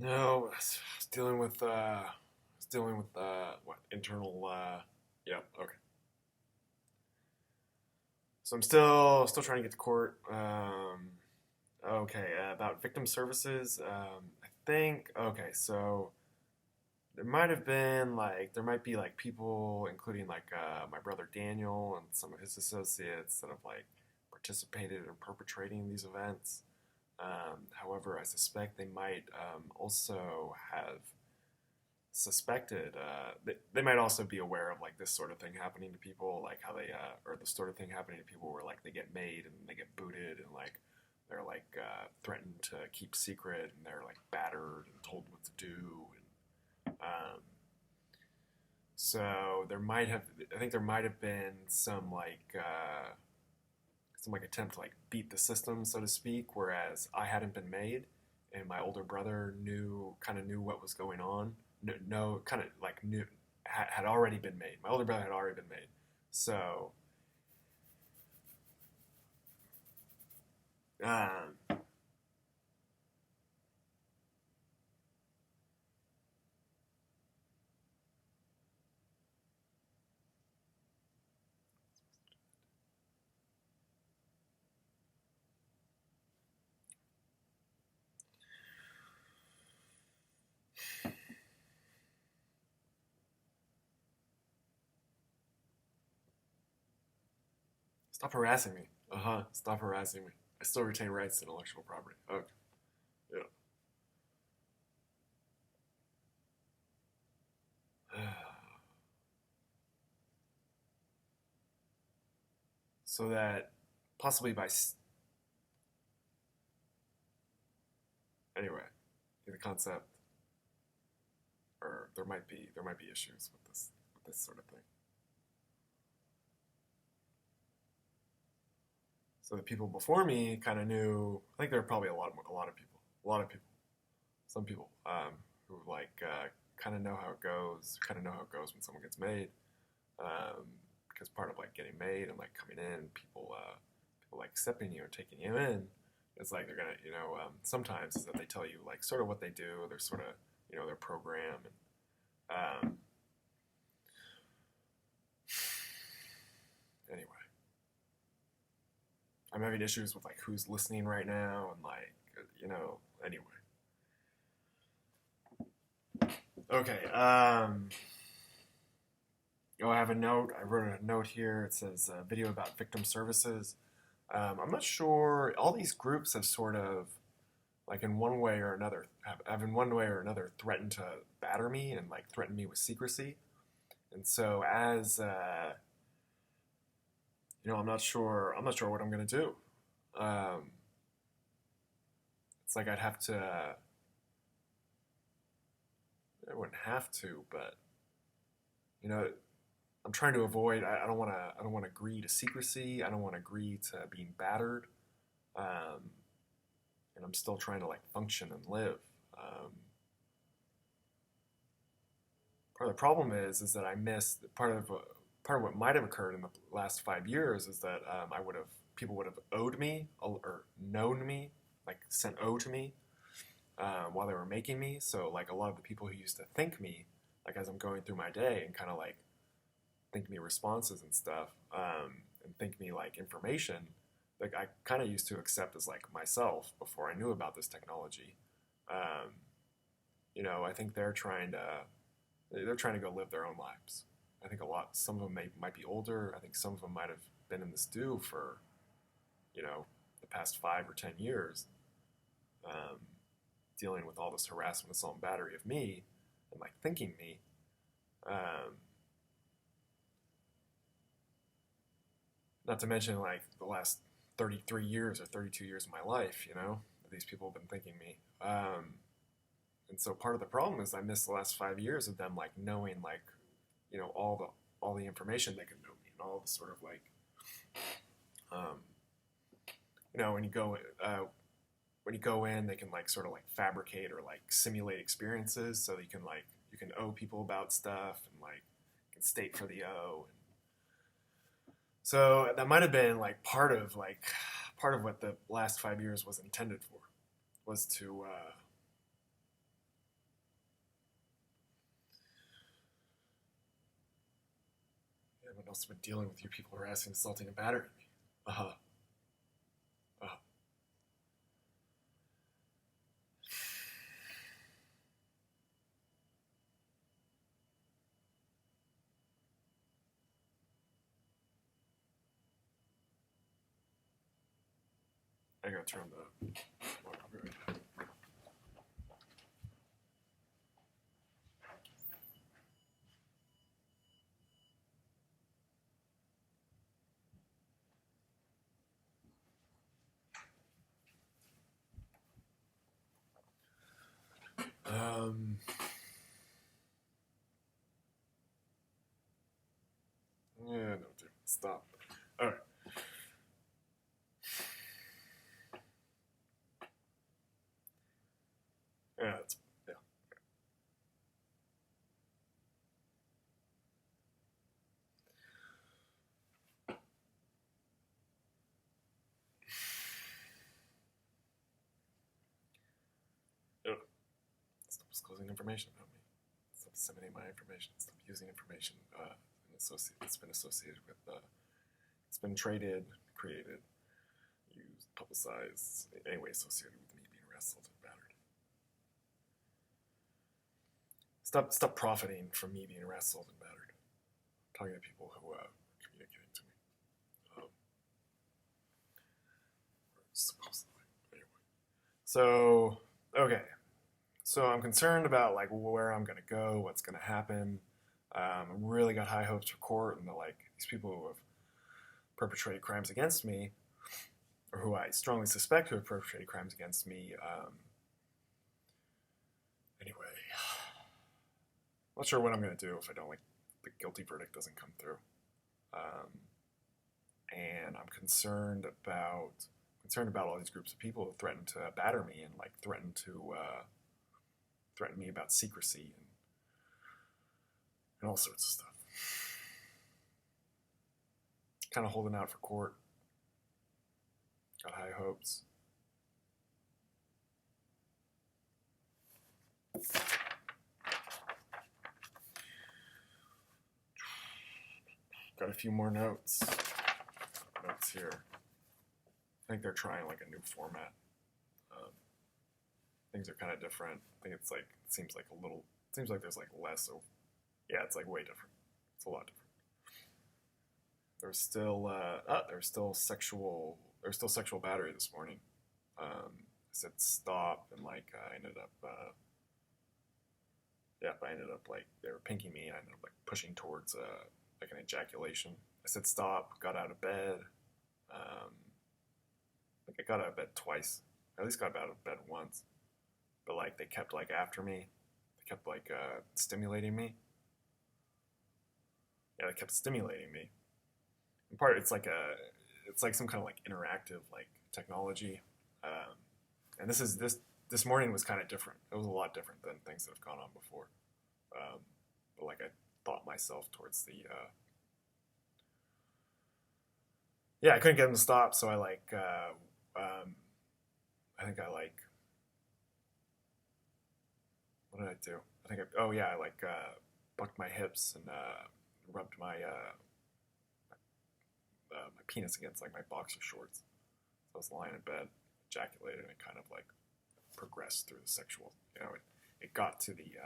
No, I was dealing with what internal. Yeah, okay. So I'm still trying to get to court. Okay, about victim services. I think okay. So there might be like people, including like my brother Daniel and some of his associates that have like participated in perpetrating these events. However, I suspect they might also have suspected they might also be aware of like this sort of thing happening to people, like how they or the sort of thing happening to people where like they get made and they get booted and like they're like threatened to keep secret and they're like battered and told what to do and so there might have I think there might have been some like attempt to like beat the system, so to speak, whereas I hadn't been made, and my older brother knew what was going on. No kind of like knew had already been made. My older brother had already been made, so um, stop harassing me. Stop harassing me. I still retain rights to intellectual property. Okay, yeah. So that possibly anyway, the concept or there might be issues with this sort of thing. So the people before me kind of knew. I think there were probably a lot of people, some people who like kind of know how it goes, kind of know how it goes when someone gets made. Um, because part of like getting made and like coming in, people like accepting you or taking you in, it's like they're gonna, sometimes is that they tell you like sort of what they do, their sort of, their program, and anyway, I'm having issues with like who's listening right now and like, anyway. Okay. Oh, I have a note. I wrote a note here. It says video about victim services. I'm not sure. All these groups have sort of, like in one way or another, have in one way or another threatened to batter me and like threaten me with secrecy. And so as I'm not sure. I'm not sure what I'm gonna do. Um, it's like I'd have to. I wouldn't have to, but you know, I'm trying to avoid. I don't want to. I don't want to agree to secrecy. I don't want to agree to being battered. Um, and I'm still trying to like function and live. Um, Part of the problem is that I missed part of what might have occurred in the last 5 years is that I would have people would have owed me or known me, like sent O to me while they were making me. So like a lot of the people who used to think me, like as I'm going through my day and kind of like think me responses and stuff, and think me like information, like I kind of used to accept as like myself before I knew about this technology. Um, I think they're trying to go live their own lives. I think some of them might be older. I think some of them might have been in this do for, the past 5 or 10 years, um, dealing with all this harassment, assault, and battery of me, and like thinking me. Um, Not to mention like the last 33 years or 32 years of my life, these people have been thinking me. And so part of the problem is I missed the last 5 years of them like knowing like all the information they could know me and all the sort of like um, when you go in they can like sort of like fabricate or like simulate experiences so you can owe people about stuff and like you can state for the O and so that might have been like part of what the last 5 years was intended for was to I've also been dealing with you people harassing, assaulting, and battering me. Uh-huh. Uh-huh. I gotta turn the... Yeah, no, dude, stop. All right. Yeah, that's, yeah. Ugh. Stop disclosing information about me. Stop disseminating my information. Stop using information that's been associated with, it's been traded, created, used, publicized, in any way associated with me being arrested and battered. Stop profiting from me being arrested and battered. I'm talking to people who are communicating to me. Supposedly. Anyway. So, okay. So I'm concerned about like where I'm gonna go, what's gonna happen. I really got high hopes for court, and like these people who have perpetrated crimes against me, or who I strongly suspect who have perpetrated crimes against me. Anyway, I'm not sure what I'm gonna do if I don't like the guilty verdict doesn't come through, and I'm concerned about all these groups of people who threaten to batter me and like threaten me about secrecy and all sorts of stuff. Kind of holding out for court. Got high hopes. Got a few more notes here. I think they're trying like a new format. Things are kind of different. I think it's like, seems like there's like less of, yeah, it's like way different. It's a lot different. There's still sexual battery this morning. I said stop, and like I ended up like they were pinking me, and I ended up like pushing towards like an ejaculation. I said stop, got out of bed. Like I got out of bed twice. I at least got out of bed once. But like they kept like after me. They kept like stimulating me. Yeah, they kept stimulating me. In part, it's like some kind of like interactive like technology. And this morning was kind of different. It was a lot different than things that have gone on before. But like I thought myself towards the yeah, I couldn't get them to stop, so I like I think I like, what did I do? I like bucked my hips and rubbed my my penis against like my boxer shorts. So I was lying in bed, ejaculated, and it kind of like progressed through the sexual, it got to the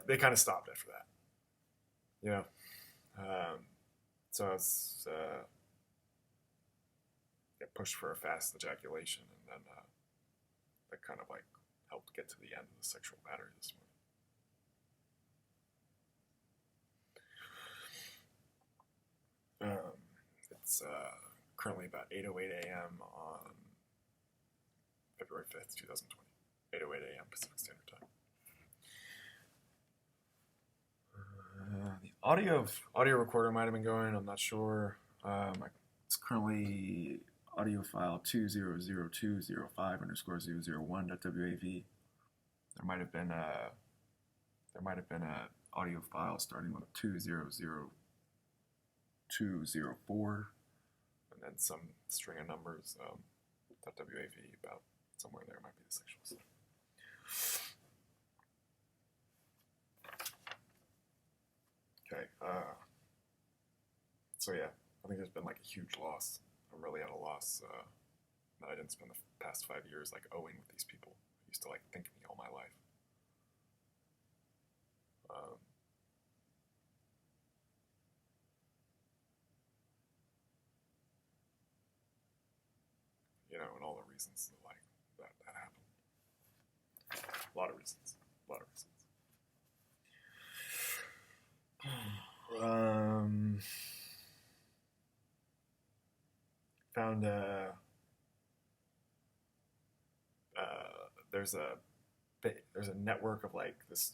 they kind of stopped after that, so I was pushed for a fast ejaculation, and then that kind of like helped get to the end of the sexual battery this morning. It's currently about 8:08 a.m. on February 5th, 2020. 8:08 a.m. Pacific Standard Time. The audio recorder might have been going. I'm not sure. It's currently audio file 200205_001.wav. There might have been a audio file starting with 200204, and then some string of numbers. .wav, about somewhere there might be the sexual stuff. Okay. So yeah, I think there's been like a huge loss. I'm really at a loss that I didn't spend the past 5 years like owing with these people who used to like think of me all my life. Um, and all the reasons that like that happened. A lot of reasons. A lot of reasons. Found there's a network of like this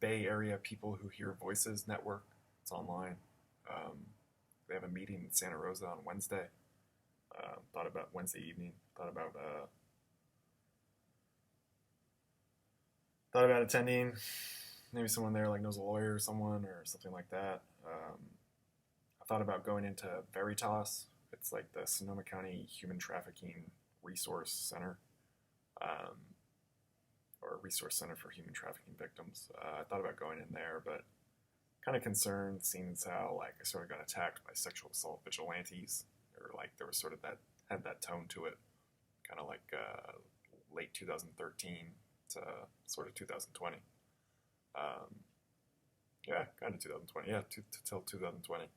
Bay Area people who hear voices network. It's online. They have a meeting in Santa Rosa on Wednesday. Thought about Wednesday evening. Thought about attending. Maybe someone there like knows a lawyer or someone or something like that. I thought about going into Veritas. It's like the Sonoma County Human Trafficking Resource Center, or Resource Center for Human Trafficking Victims. I thought about going in there, but kind of concerned, seeing as how like I sort of got attacked by sexual assault vigilantes, or like there was sort of had that tone to it, kind of like late 2013 to sort of 2020. Yeah, kind of 2020. Yeah, till 2020.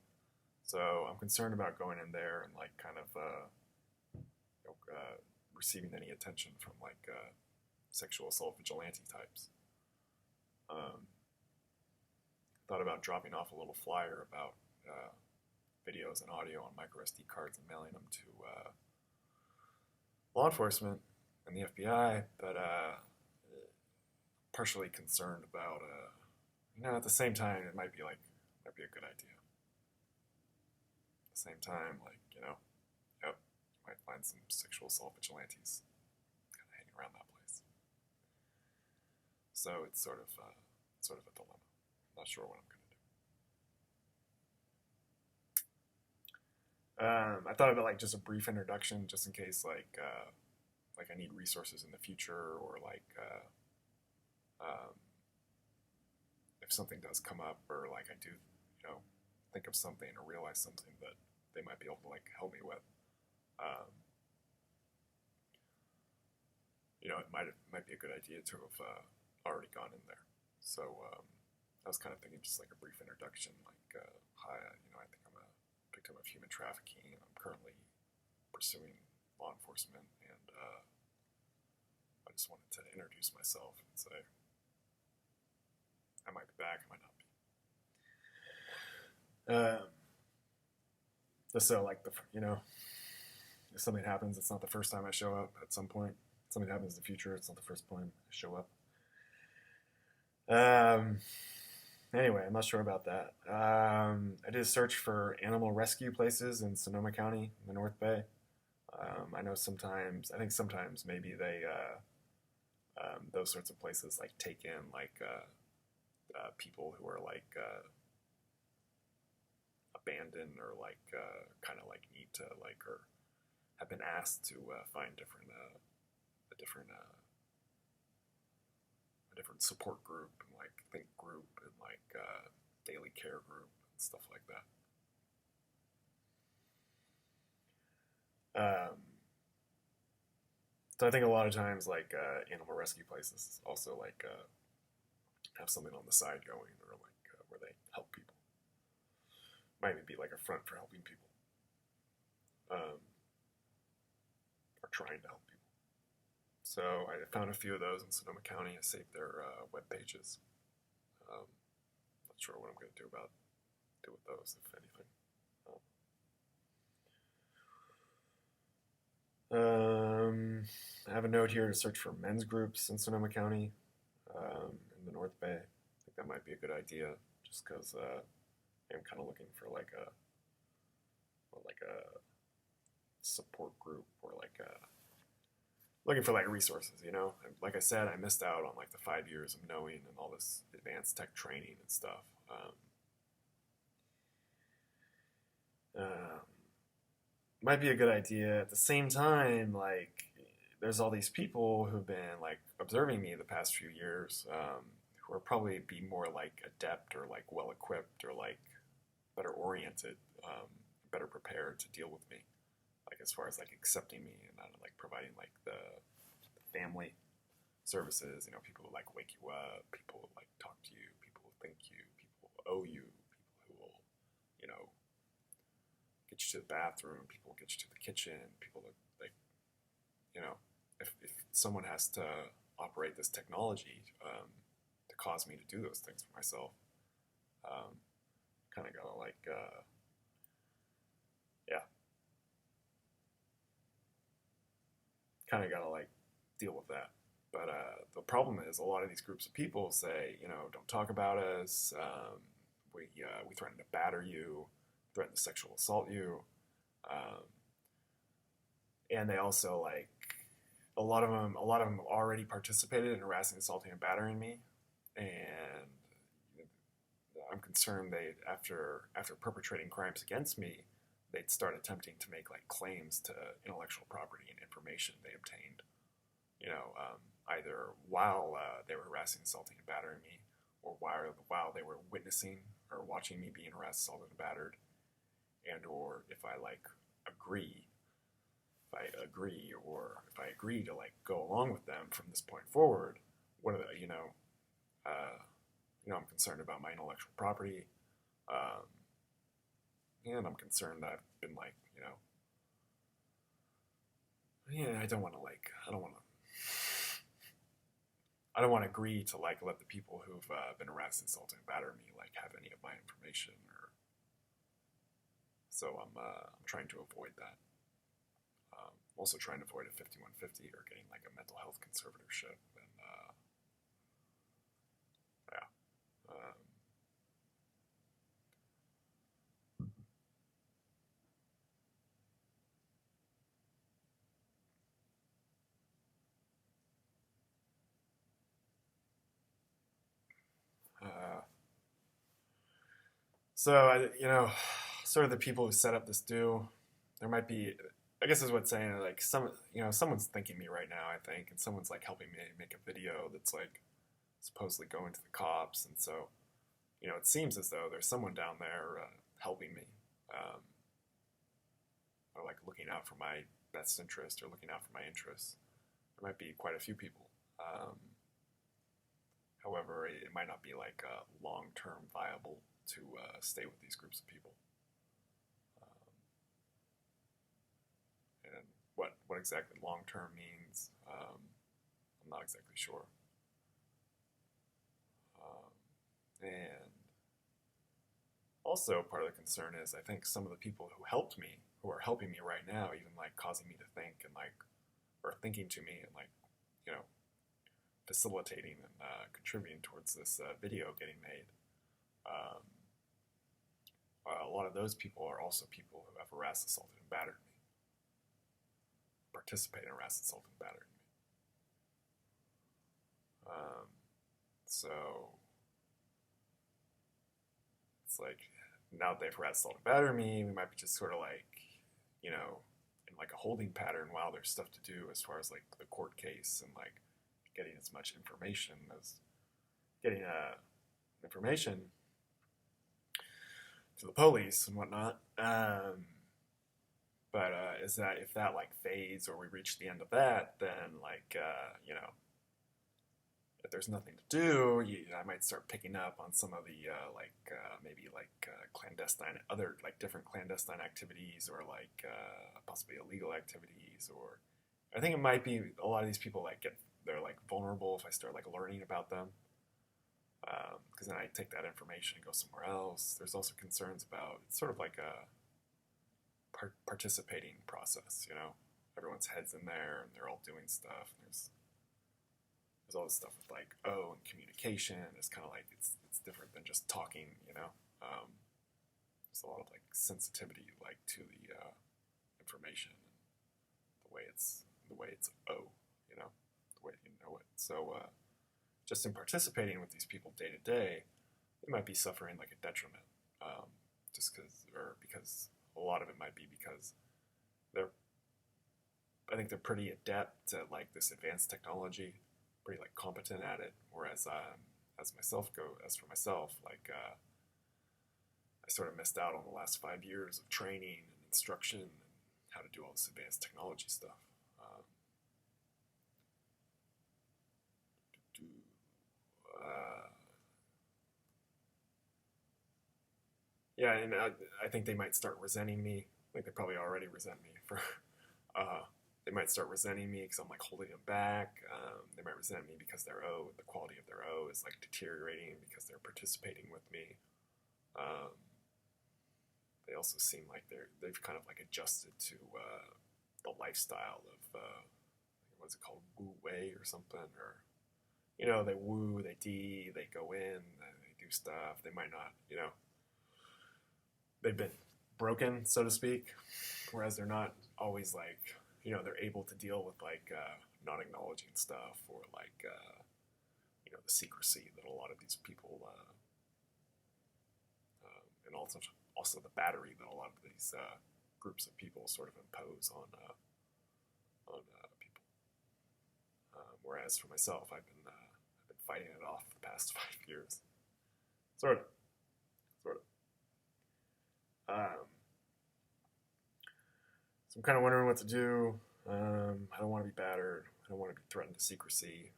So I'm concerned about going in there and like kind of receiving any attention from like sexual assault vigilante types. Thought about dropping off a little flyer about videos and audio on micro SD cards and mailing them to law enforcement and the FBI, but partially concerned about at the same time it might be a good idea. At the same time, like, yep, you might find some sexual assault vigilantes kind of hanging around that place. So it's sort of a dilemma. Not sure what I'm gonna do. I thought about like just a brief introduction, just in case like I need resources in the future, or like if something does come up, or like I do, think of something or realize something that they might be able to like help me with. It might be a good idea to have already gone in there. So I was kind of thinking just like a brief introduction, like, hi, I think I'm a victim of human trafficking, and I'm currently pursuing law enforcement, and I just wanted to introduce myself and say I might be back, I might not be. Just so like if something happens, it's not the first time I show up. At some point, if something happens in the future, it's not the first time I show up. Anyway, I'm not sure about that. I did a search for animal rescue places in Sonoma County, in the North Bay. I know sometimes maybe they, those sorts of places like take in like people who are like abandoned, or like kind of like need to like, or have been asked to find a different support group, and like think group, and like daily care group and stuff like that. So I think a lot of times like animal rescue places also like have something on the side going, or like where they help people. Might even be like a front for helping people, or trying to help people. So I found a few of those in Sonoma County. I saved their web pages. Not sure what I'm going to do with those, if anything. I have a note here to search for men's groups in Sonoma County, in the North Bay. I think that might be a good idea, just because I'm kind of looking for like a support group, or like looking for like resources, And like I said, I missed out on like the 5 years of knowing and all this advanced tech training and stuff. Might be a good idea. At the same time, like, there's all these people who've been like observing me the past few years, who are probably be more like adept or like well equipped or like better oriented, better prepared to deal with me, like as far as like accepting me and like providing like the family services, people who like wake you up, people who like talk to you, people who think you, people who owe you, people who will, get you to the bathroom, people will get you to the kitchen, people that like, if someone has to operate this technology to cause me to do those things for myself, kind of gotta like, yeah, kind of gotta like deal with that. But the problem is a lot of these groups of people say, don't talk about us. We threaten to batter you, threaten to sexual assault you, and they also like a lot of them already participated in harassing, assaulting, and battering me, and I'm concerned they after perpetrating crimes against me, they'd start attempting to make like claims to intellectual property and information they obtained, either while they were harassing, assaulting, and battering me, or while they were witnessing or watching me being harassed, assaulted, and battered, and or if I agree to like go along with them from this point forward, what are the, I'm concerned about my intellectual property, and I'm concerned that I've been like, I don't want to agree to like let the people who've been harassed, insulted, and battered me like have any of my information, or so I'm trying to avoid that. Also trying to avoid a 5150 or getting like a mental health conservatorship, and yeah. So sort of the people who set up this do, there might be, I guess is what's saying, like someone's thinking me right now, I think, and someone's like helping me make a video that's like supposedly going to the cops, and so it seems as though there's someone down there helping me, or like looking out for my best interest or looking out for my interests. There might be quite a few people. However, it might not be like long-term viable to stay with these groups of people. And what exactly long-term means, I'm not exactly sure. And also part of the concern is I think some of the people who helped me, who are helping me right now, even like causing me to think and like, or thinking to me and like, facilitating and contributing towards this video getting made. A lot of those people are also people who have harassed, assaulted, and battered me. Participate in harassed, assaulted, and battered me. So it's like, now that they've harassed, assaulted, and battered me, we might be just sort of like, in like a holding pattern while there's stuff to do as far as like the court case and like getting as much information as getting information to the police and whatnot. But is that if that like fades or we reach the end of that, then like if there's nothing to do, I might start picking up on some of the maybe clandestine, other like different clandestine activities, or like possibly illegal activities, or I think it might be a lot of these people they're like vulnerable if I start like learning about them, because then I take that information and go somewhere else. There's also concerns about, it's sort of like a participating process, everyone's heads in there and they're all doing stuff. There's all this stuff with like and communication. It's kind of like it's different than just talking, there's a lot of like sensitivity like to the information and the way it's the way you know it. So just in participating with these people day to day, they might be suffering like a detriment, just because a lot of it might be because I think they're pretty adept at like this advanced technology, pretty like competent at it, whereas as for myself, like I sort of missed out on the last 5 years of training and instruction and how to do all this advanced technology stuff. Yeah, and I think they might start resenting me. I think they probably already resent me for. They might start resenting me because I'm like holding them back. They might resent me because the quality of their O is like deteriorating because they're participating with me. They also seem like they've kind of like adjusted to the lifestyle of what's it called, Wu Wei or something, or they woo, they D, they go in, they do stuff. They might not, they've been broken, so to speak, whereas they're not always like, they're able to deal with like not acknowledging stuff or like, the secrecy that a lot of these people, and also the battery that a lot of these groups of people sort of impose on people. Whereas for myself, I've been fighting it off the past 5 years, sort of. So I'm kind of wondering what to do. I don't want to be battered. I don't want to be threatened to secrecy.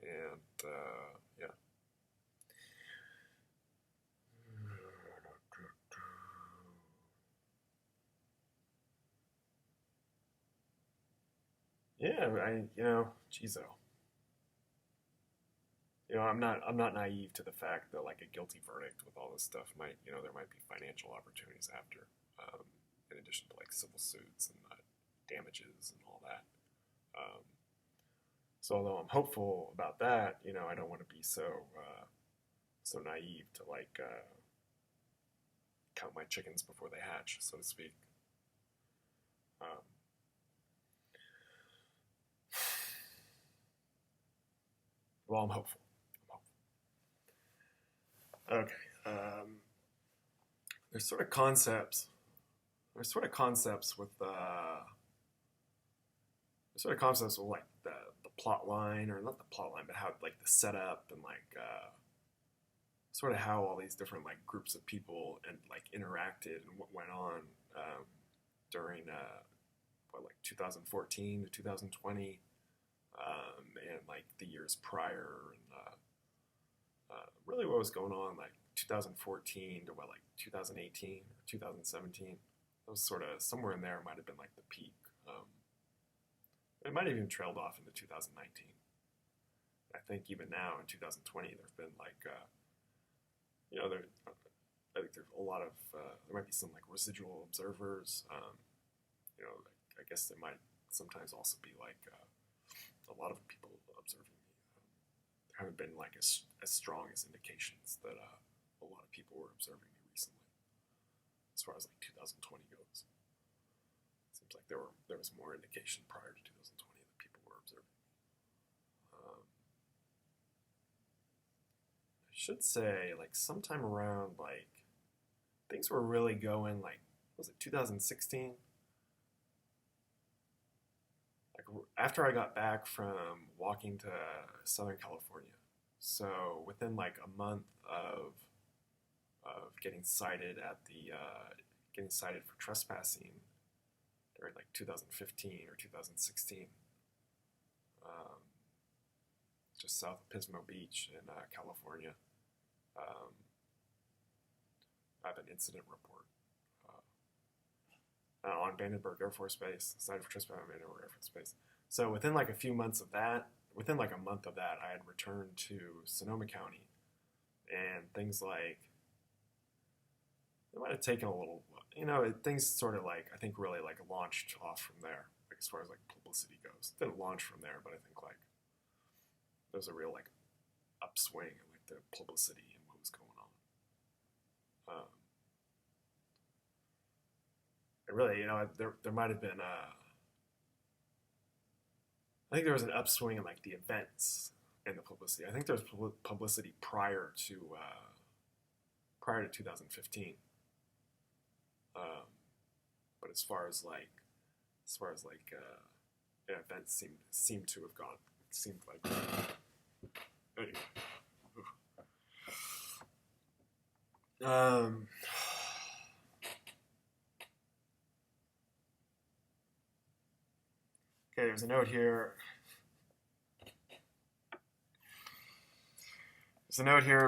Yeah. Yeah, geez, I'm not naive to the fact that like a guilty verdict with all this stuff might, there might be financial opportunities after, in addition to like civil suits and damages and all that. So although I'm hopeful about that, I don't want to be so naive to like count my chickens before they hatch, so to speak. Well, I'm hopeful. Okay. There's sort of concepts. There's sort of concepts with like the plot line, or not the plot line, but how like the setup and like sort of how all these different like groups of people and like interacted and what went on during 2014 to 2020 and like the years prior, and really what was going on like 2014 to 2018 or 2017. It was sort of somewhere in there. Might have been like the peak. It might have even trailed off into 2019. I think even now in 2020, there's been like, I think there's a lot of, there might be some like residual observers. I guess there might sometimes also be like a lot of people observing me. There haven't been like as strong as indications that a lot of people were observing me recently, as far as like 2020 goes. Seems like there was more indication prior to 2020 that people were observing me. I should say like sometime around like things were really going like, was it 2016? Like after I got back from walking to Southern California. So within like a month of getting cited for trespassing during like 2015 or 2016, just south of Pismo Beach in California, I have an incident report on Vandenberg Air Force Base, cited for trespassing on Vandenberg Air Force Base. So within like a month of that, I had returned to Sonoma County, and things like, it might have taken a little, things sort of like, I think really like launched off from there, like as far as like publicity goes. It didn't launch from there, but I think like there was a real like upswing in like the publicity and what was going on. And really, there might have been I think there was an upswing in like the events and the publicity. I think there was publicity prior to 2015. But as far as like events seemed to have gone. Seemed like anyway. Okay, there's a note here. There's a note here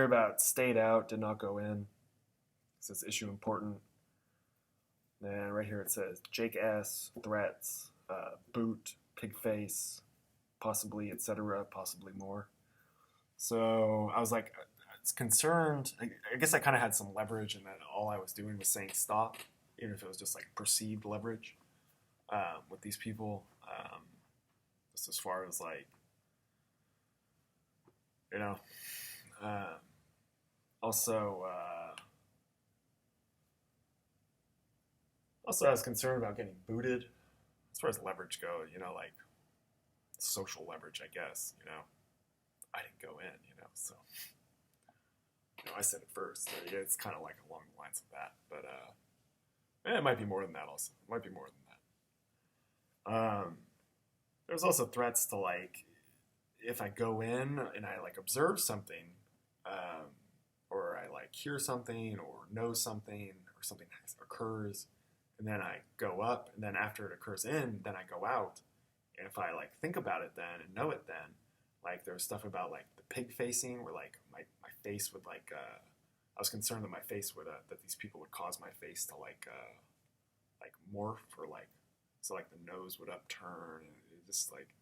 about stayed out, did not go in. It says issue important. And right here it says Jake S. threats, boot, pig face, possibly, etc., possibly more. So I was like, it's concerned. I guess I kind of had some leverage in that all I was doing was saying stop, even if it was just like perceived leverage with these people. Just as far as like, you know, also I was concerned about getting booted. As far as leverage go, you know, like social leverage, I guess, you know. I didn't go in, you know, so you know, I said it first. So it's kind of like along the lines of that, but it might be more than that. Also, it might be more than that. There's also threats to like if I go in and I like observe something, or I like hear something or know something or something occurs, and then I go up, and then after it occurs then I go out, and if I like think about it then and know it then. Like there's stuff about like the pig facing where like my face would like I was concerned that my face would that these people would cause my face to like morph or like so like the nose would upturn and it just like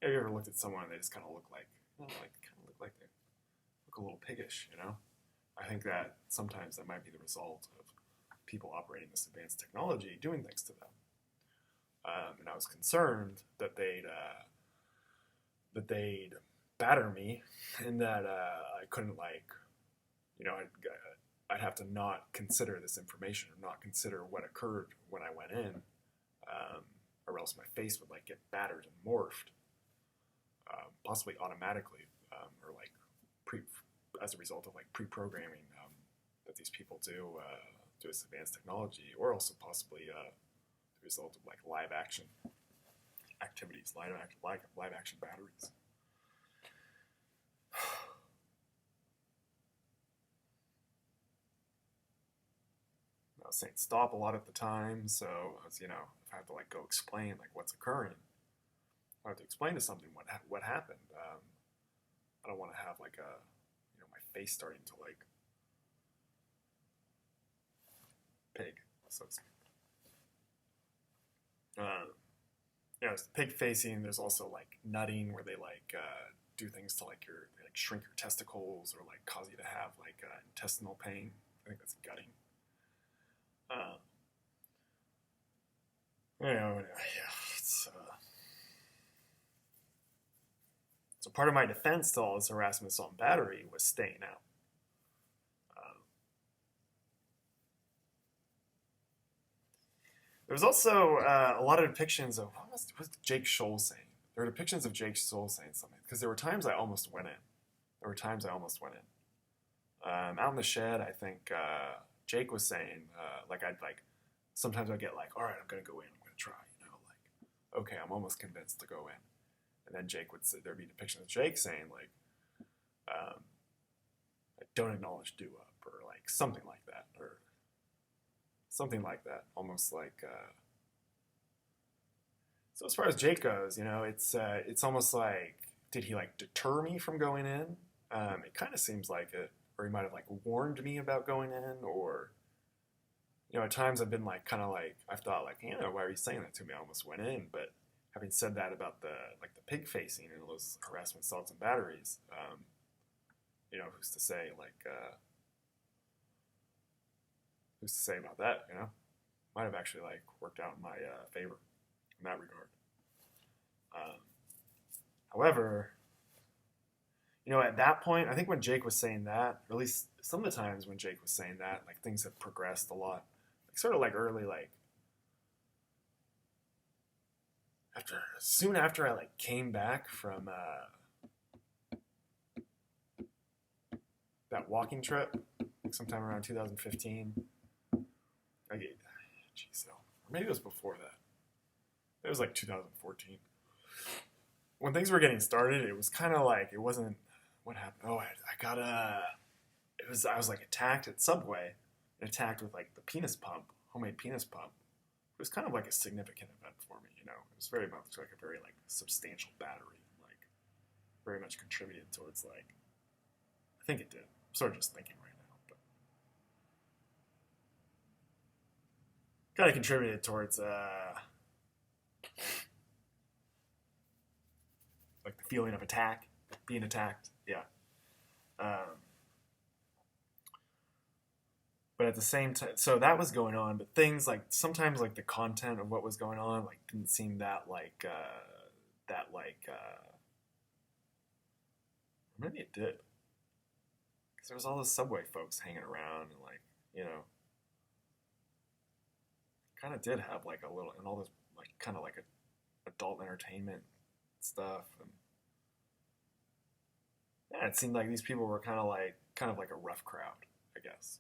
have you ever looked at someone and they just kind of look like they look a little piggish, you know? I think that sometimes that might be the result of people operating this advanced technology doing things to them, and I was concerned that they'd batter me, and that I couldn't like, you know, I'd have to not consider this information or not consider what occurred when I went in, or else my face would like get battered and morphed, possibly automatically, or like as a result of like pre-programming that these people do this advanced technology, or also possibly the result of like live action activities, live action batteries. I was saying stop a lot at the time, so I was, you know, if I have to like go explain like what's occurring, I have to explain to something what happened. I don't want to have like my face starting to like pig, so to speak. It's pig facing. There's also like nutting, where they like do things to like they like shrink your testicles or like cause you to have like intestinal pain. I think that's gutting. So part of my defense to all this harassment, assault, and battery was staying out. There was also a lot of depictions of what was Jake Scholl saying. There were depictions of Jake Scholl saying something, because there were times I almost went in. Out in the shed, I think Jake was saying sometimes I'd get like, all right, I'm gonna go in, I'm gonna try, you know, like, okay, I'm almost convinced to go in, and then Jake would say, there'd be depictions of Jake saying like, don't acknowledge do up, or like something like that, almost like. So as far as Jake goes, you know, it's almost like, did he like deter me from going in? It kind of seems like it, or he might have like warned me about going in, or, you know, at times I've been like, kind of like, I've thought like, you know, why are you saying that to me? I almost went in, but having said that about the pig facing and those harassment, assaults, and batteries, you know, who's to say about that, you know? Might have actually like worked out in my favor in that regard. However, you know, at that point, I think when Jake was saying that, or at least some of the times when Jake was saying that, like things have progressed a lot. Like sort of like early, like soon after I like came back from that walking trip, like sometime around 2015. Geez, or maybe it was before that. It was like 2014. When things were getting started, it was kind of like, it wasn't, what happened? Oh, I was like attacked at Subway, and attacked with like the penis pump, homemade penis pump. It was kind of like a significant event for me, you know. It was very much like a very like substantial battery, like very much contributed towards like, I think it did. I'm sort of just thinking right now, but kind of contributed towards like the feeling of being attacked, yeah. Um, but at the same time, so that was going on, but things like sometimes like the content of what was going on like didn't seem that like maybe it did, because there was all those Subway folks hanging around and like, you know, kind of did have like a little, and all this like kind of like a adult entertainment stuff, and yeah, it seemed like these people were kind of like a rough crowd, I guess.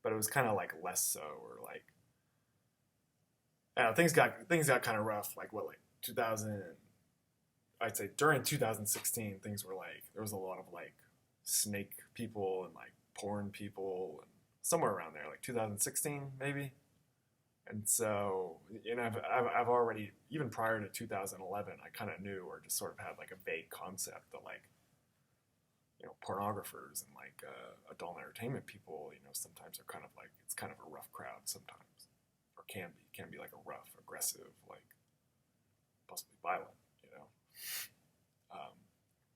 But it was kind of like less so, or like, things got kind of rough. Like what, like 2000? I'd say during 2016, things were like, there was a lot of like snake people and like porn people, and somewhere around there, like 2016 maybe. And so, you know, I've already, even prior to 2011, I kind of knew, or just sort of had like a vague concept that like, you know, pornographers and like adult entertainment people, you know, sometimes are kind of like, it's kind of a rough crowd sometimes, or can be like a rough, aggressive, like possibly violent, you know,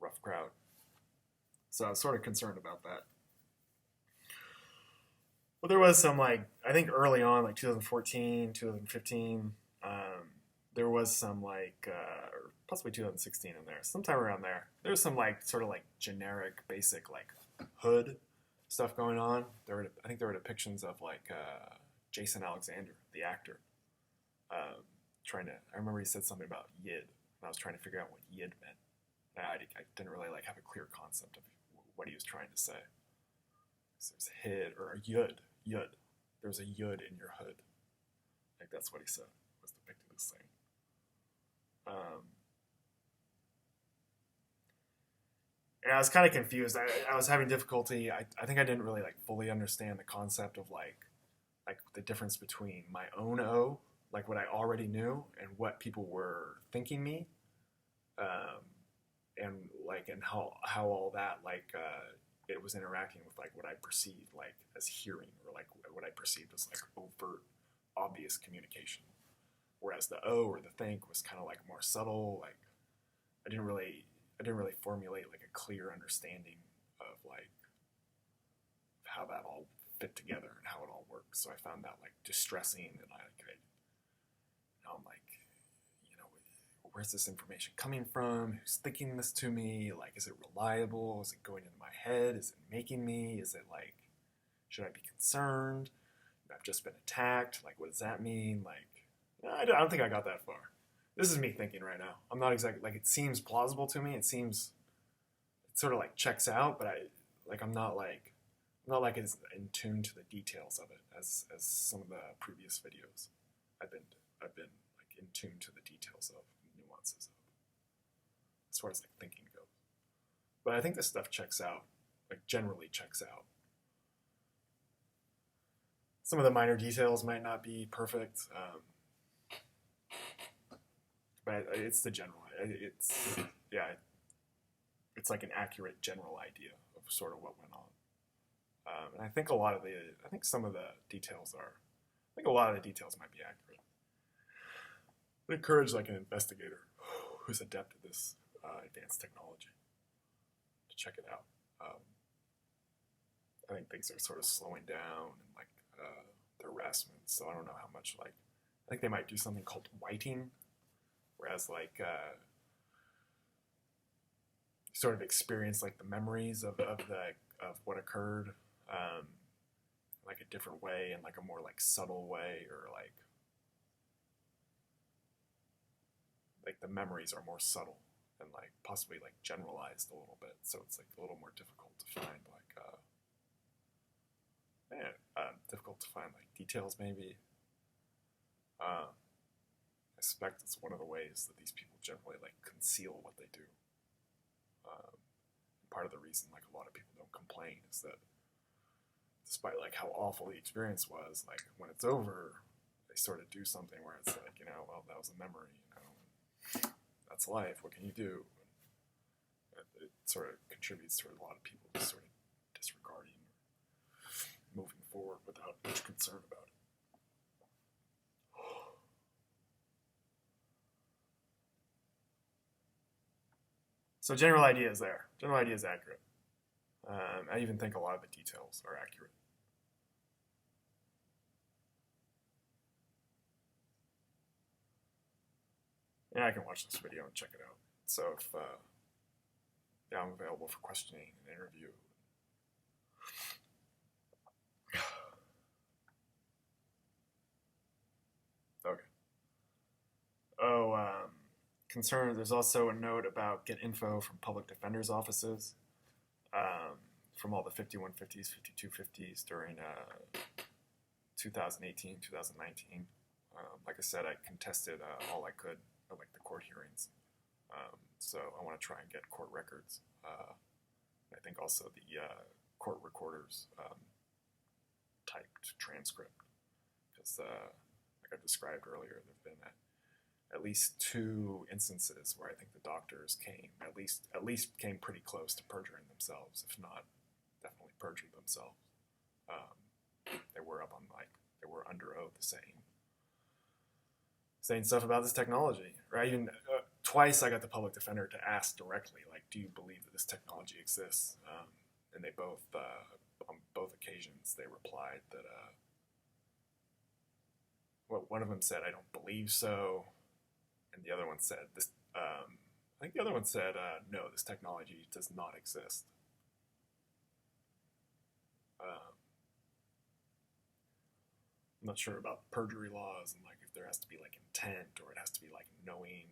rough crowd. So I was sort of concerned about that. But there was some like, I think early on, like 2014, 2015, there was some like, or possibly 2016 in there, sometime around there. There was some like sort of like generic, basic like hood stuff going on. I think there were depictions of like Jason Alexander, the actor, I remember he said something about yid, and I was trying to figure out what yid meant. I didn't really like have a clear concept of what he was trying to say. So there's a hid or a yud. There's a yud in your hood. Like that's what he said, was depicted as saying. And I was kind of confused. I was having difficulty. I think I didn't really like fully understand the concept of like the difference between my own O, like what I already knew, and what people were thinking me, and how all that like it was interacting with like what I perceived like as hearing, or like what I perceived as like overt, obvious communication. Whereas the O, or the think, was kind of like more subtle. Like I didn't really formulate like a clear understanding of like how that all fit together and how it all works. So I found that like distressing, and I'm like, you know, where's this information coming from? Who's thinking this to me? Like, is it reliable? Is it going into my head? Is it making me? Is it like, should I be concerned? I've just been attacked. Like, what does that mean? Like, I don't think I got that far. This is me thinking right now. I'm not exactly, like, it seems plausible to me. It sort of like checks out, but I'm not as in tune to the details of it as some of the previous videos. I've been like in tune to the details of, nuances of, as far as like thinking goes. But I think this stuff checks out, like generally checks out. Some of the minor details might not be perfect, but it's the general. It's like an accurate general idea of sort of what went on. And I think some of the details might be accurate. I encourage like an investigator who's adept at this advanced technology to check it out. I think things are sort of slowing down, and like the harassment. So I don't know how much, like, I think they might do something called whiting, whereas like sort of experience like the memories of what occurred, like a different way, and like a more like subtle way, or like the memories are more subtle and like possibly like generalized a little bit, so it's like a little more difficult to find like man, difficult to find like details maybe. I suspect it's one of the ways that these people generally like conceal what they do. Part of the reason like a lot of people don't complain is that despite like how awful the experience was, like when it's over, they sort of do something where it's like, well, that was a memory, that's life. What can you do? And it sort of contributes to a lot of people just sort of disregarding or moving forward without much concern about it. So general idea is there. General idea is accurate. I even think a lot of the details are accurate. Yeah, I can watch this video and check it out. So if yeah, I'm available for questioning and interview. Okay. Oh, concern. There's also a note about get info from public defenders' offices from all the 5150s, 5250s during 2018, 2019. Like I said, I contested all I could at like the court hearings. So I want to try and get court records. I think also the court recorders typed transcript, because like I described earlier, there have been at least 2 instances where I think the doctors came at least came pretty close to perjuring themselves, if not definitely perjured themselves. They were up on they were under oath saying stuff about this technology, right? Even twice I got the public defender to ask directly, like, do you believe that this technology exists? And they both, on both occasions, they replied that, well, one of them said, I don't believe so. And the other one said, I think the other one said, no, this technology does not exist. I'm not sure about perjury laws and like if there has to be like intent or it has to be like knowing,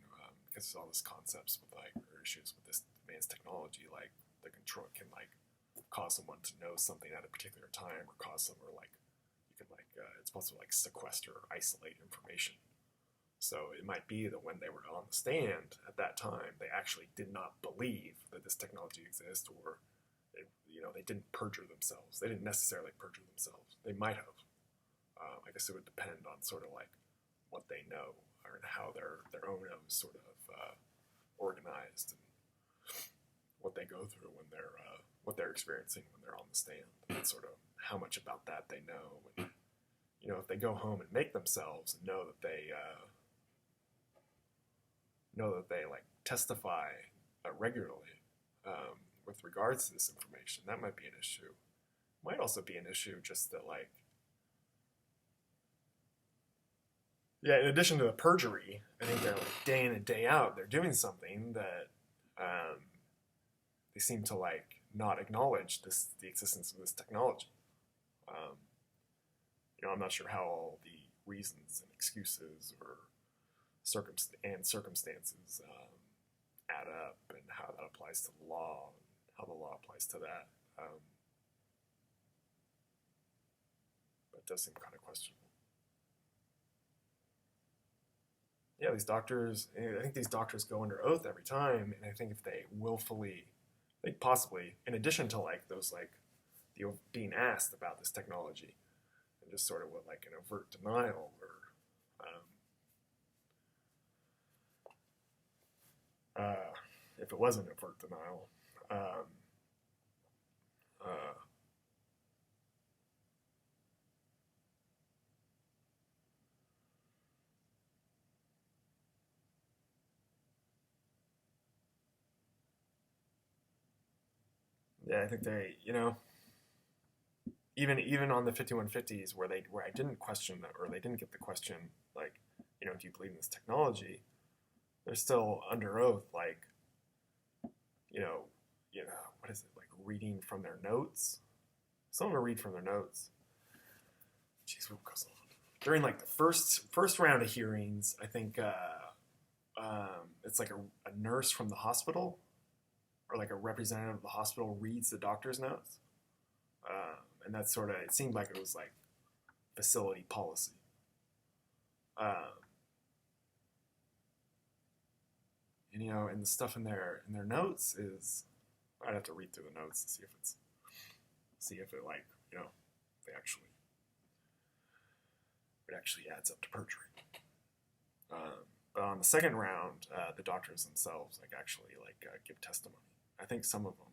because there's all these concepts with like or issues with this advanced technology, like the control can like cause someone to know something at a particular time or cause someone like you can like it's supposed to like sequester or isolate information. So it might be that when they were on the stand at that time, they actually did not believe that this technology exists, or they didn't perjure themselves. They didn't necessarily perjure themselves. They might have. I guess it would depend on sort of like what they know or how their own is sort of organized and what they go through when they're what they're experiencing when they're on the stand, and sort of how much about that they know. And if they go home and make themselves and know that they like testify regularly with regards to this information, that might be an issue. Might also be an issue just that like. Yeah, in addition to the perjury, I think they're like day in and day out, they're doing something that they seem to like not acknowledge the existence of this technology. I'm not sure how all the reasons and excuses or circumstances add up and how that applies to the law and how the law applies to that. But it does seem kind of questionable. Yeah, I think these doctors go under oath every time, and I think if they willfully, like possibly, in addition to like those like being asked about this technology, and just sort of what like an overt denial or if it wasn't overt denial, yeah, I think they, even on the 5150s where I didn't question that, or they didn't get the question like, do you believe in this technology? They're still under oath, like, what is it, like reading from their notes? Someone will read from their notes. Jeez, what goes on? During like the first round of hearings, I think it's like a nurse from the hospital or like a representative of the hospital reads the doctor's notes. And that sort of, it seemed like it was like facility policy. And you know, and the stuff in their notes is, I'd have to read through the notes to see if it like, you know, they actually, it actually adds up to perjury. But on the second round, the doctors themselves like actually like give testimony. I think some of them,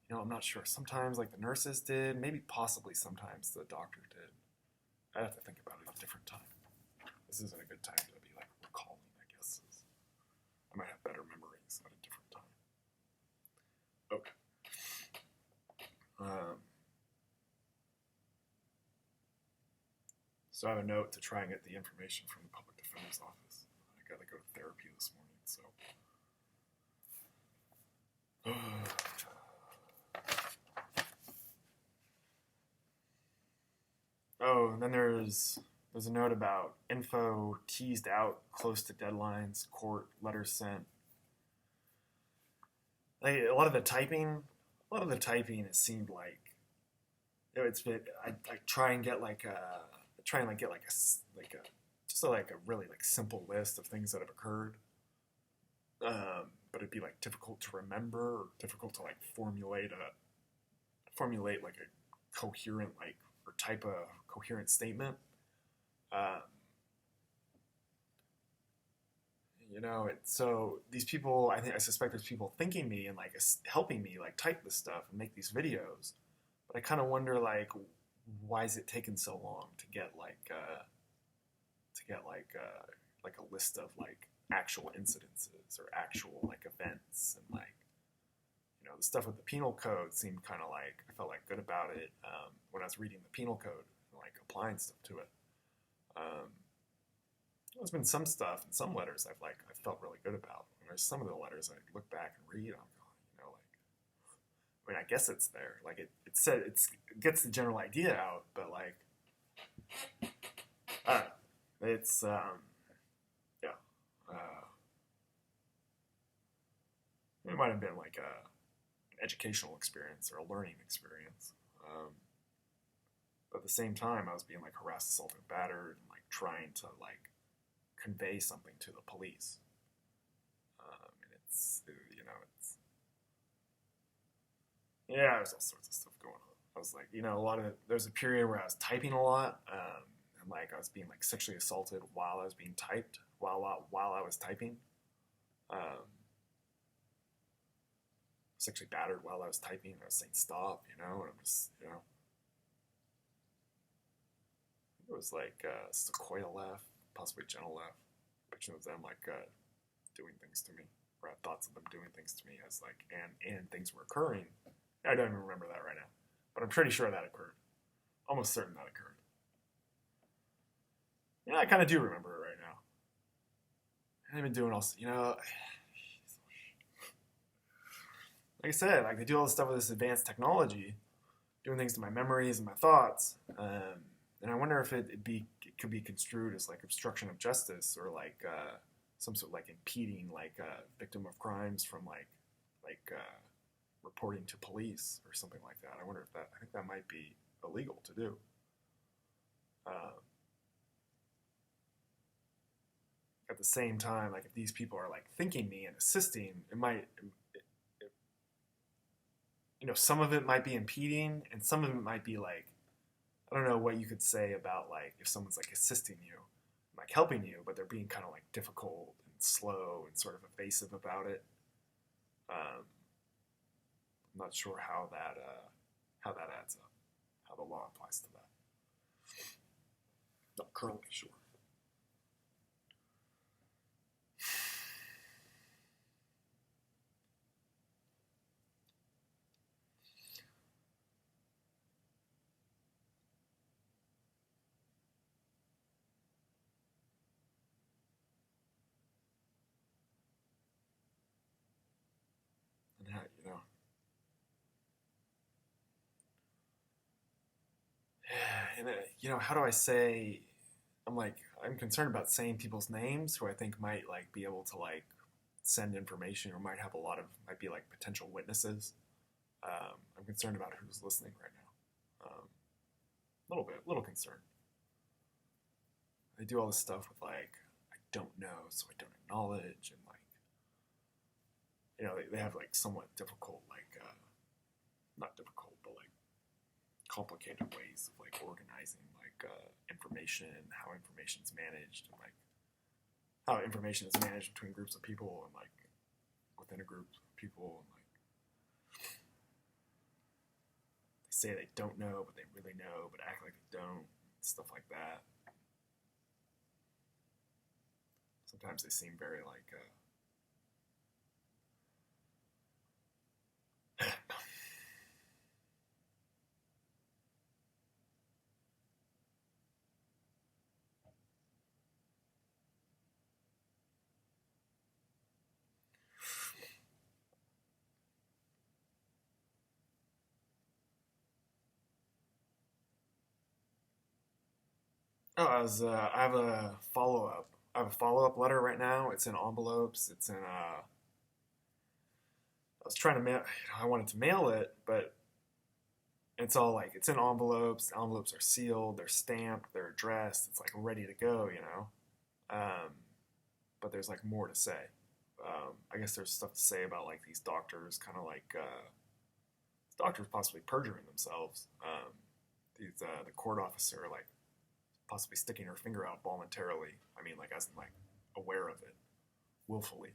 you know, I'm not sure. Sometimes like the nurses did, maybe possibly sometimes the doctor did. I'd have to think about it at a different time. This isn't a good time to be like recalling, I guess. I might have better memories at a different time. Okay. So I have a note to try and get the information from the public defender's office. I gotta go to therapy this morning, so. Oh, and then there's a note about info teased out close to deadlines, court letters sent. Like a lot of the typing, it seemed like, you know, it's been, I try and get like a just a really like simple list of things that have occurred. But it'd be like difficult to remember or difficult to like formulate like a coherent like or type a coherent statement. You know, so these people, I suspect there's people thinking me and like helping me like type this stuff and make these videos. But I kind of wonder like, why is it taking so long to get like a list of like actual incidences or actual like events, and like, you know, the stuff with the penal code seemed kind of like, I felt like good about it when I was reading the penal code and like applying stuff to it. There's been some stuff and some letters I felt really good about. And there's some of the letters I look back and read, I'm going, you know, like, I mean, I guess it's there. Like it gets the general idea out, but like, I don't know. It's yeah. It might have been like an educational experience or a learning experience. But at the same time, I was being like harassed, assaulted, battered, and like trying to like convey something to the police. And it's, you know, it's, yeah, there's all sorts of stuff going on. I was like, you know, there's a period where I was typing a lot, and like I was being like sexually assaulted while I was being typed, while I was typing. Sexually battered while I was typing. I was saying stop, you know, and I'm just, you know. It was like Sequoia laugh, possibly Gentle laugh. Picture of them like doing things to me, or I had thoughts of them doing things to me as like, and things were occurring. I don't even remember that right now, but I'm pretty sure that occurred. Almost certain that occurred. Yeah, I kind of do remember it right now. I've been doing all, you know, like I said, like they do all this stuff with this advanced technology, doing things to my memories and my thoughts. And I wonder if it could be construed as like obstruction of justice, or like some sort of like impeding like a victim of crimes from like reporting to police or something like that. I wonder if I think that might be illegal to do. At the same time, like if these people are like thinking me and assisting, it might, you know, some of it might be impeding, and some of it might be like, I don't know what you could say about like if someone's like assisting you, like helping you, but they're being kind of like difficult and slow and sort of evasive about it. I'm not sure how that adds up, how the law applies to that. Not currently sure. And how, you know, and you know, how do I say? I'm concerned about saying people's names who I think might like be able to like send information, or might be like potential witnesses. I'm concerned about who's listening right now. A little concerned. They do all this stuff with like, I don't know, so I don't acknowledge, and like, they have like somewhat difficult, like, not difficult, but like complicated ways of like organizing like information, how information is managed, and like how information is managed between groups of people and like within a group of people, and like they say they don't know, but they really know, but act like they don't, stuff like that. Sometimes they seem very like oh, I have a follow up. I have a follow up letter right now. It's in envelopes. It's in I was trying to mail. I wanted to mail it, but it's all like it's in envelopes. The envelopes are sealed. They're stamped. They're addressed. It's like ready to go. But there's like more to say. I guess there's stuff to say about like these doctors, kind of like doctors possibly perjuring themselves. The court officer like possibly sticking her finger out voluntarily. I mean, like as in like aware of it, willfully,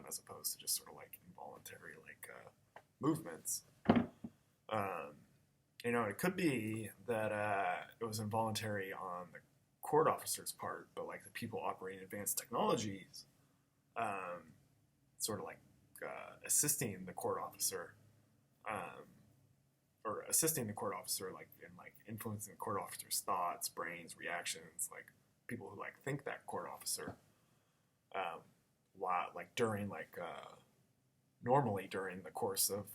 as opposed to just sort of like involuntary like movements. It could be that it was involuntary on the court officer's part, but like the people operating advanced technologies, sort of like assisting the court officer, or assisting the court officer, like in like influencing the court officer's thoughts, brains, reactions, like people who like think that court officer, while like during like normally during the course of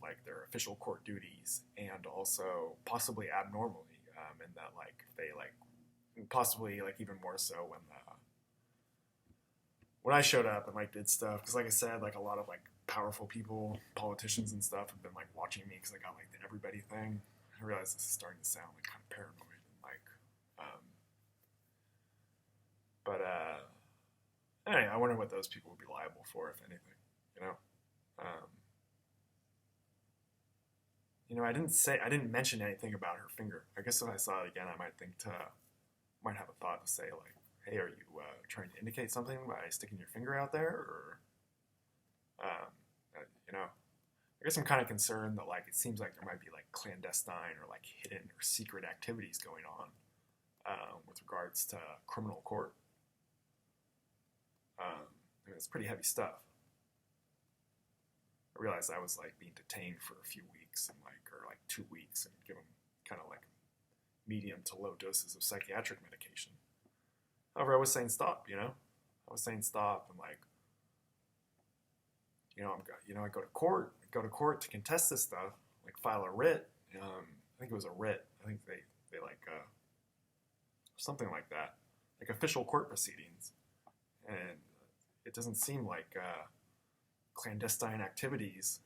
like their official court duties, and also possibly abnormally, in that like they like possibly like even more so when I showed up and like did stuff, because like I said, like a lot of like powerful people, politicians and stuff have been like watching me because I got like the everybody thing. I realize this is starting to sound like kind of paranoid and like, but anyway, I wonder what those people would be liable for, if anything, I didn't mention anything about her finger. I guess if I saw it again, I might have a thought to say like, hey, are you trying to indicate something by sticking your finger out there, or, I guess I'm kind of concerned that like it seems like there might be like clandestine or like hidden or secret activities going on with regards to criminal court. It's pretty heavy stuff. I realized I was like being detained for a few weeks or 2 weeks and given kind of like medium to low doses of psychiatric medication. However, I was saying stop, I was saying stop, and like, I go to court to contest this stuff, like file a writ. I think it was a writ. I think they like something like that, like official court proceedings, and it doesn't seem like clandestine activities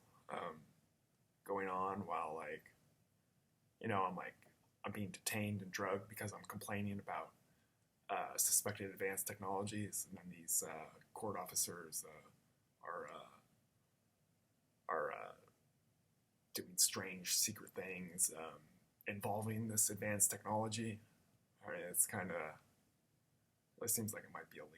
going on while like, I'm being detained and drugged because I'm complaining about suspected advanced technologies, and then these court officers are doing strange secret things involving this advanced technology. I mean, it seems like it might be illegal.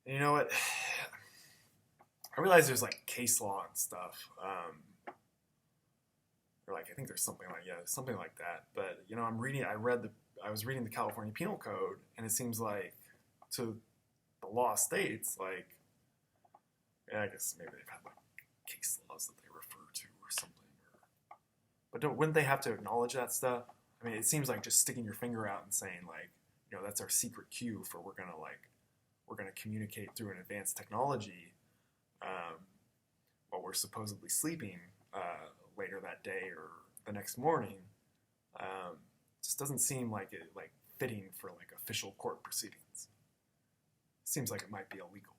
And you know what? I realize there's like case law and stuff. Or like I think there's something like that. But I was reading the California Penal Code, and it seems like to the law states like, I guess maybe they've had like case laws that they refer to or something. But wouldn't they have to acknowledge that stuff? I mean, it seems like just sticking your finger out and saying like, that's our secret cue for we're gonna communicate through an advanced technology while we're supposedly sleeping later that day or the next morning. Just doesn't seem like it like fitting for like official court proceedings. Seems like it might be illegal.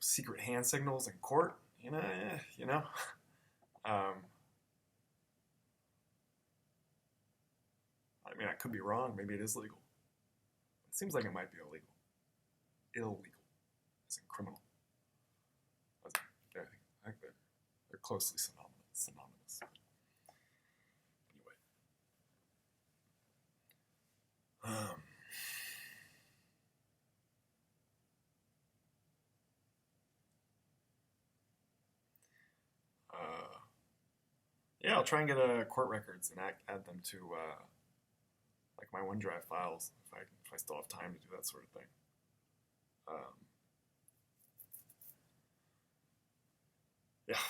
Secret hand signals in court, you know. I mean, I could be wrong. Maybe it is legal. It seems like it might be illegal. Illegal, as in criminal. I think they're closely synonymous. Anyway. Yeah, I'll try and get court records and add them to like my OneDrive files if I still have time to do that sort of thing. Yeah.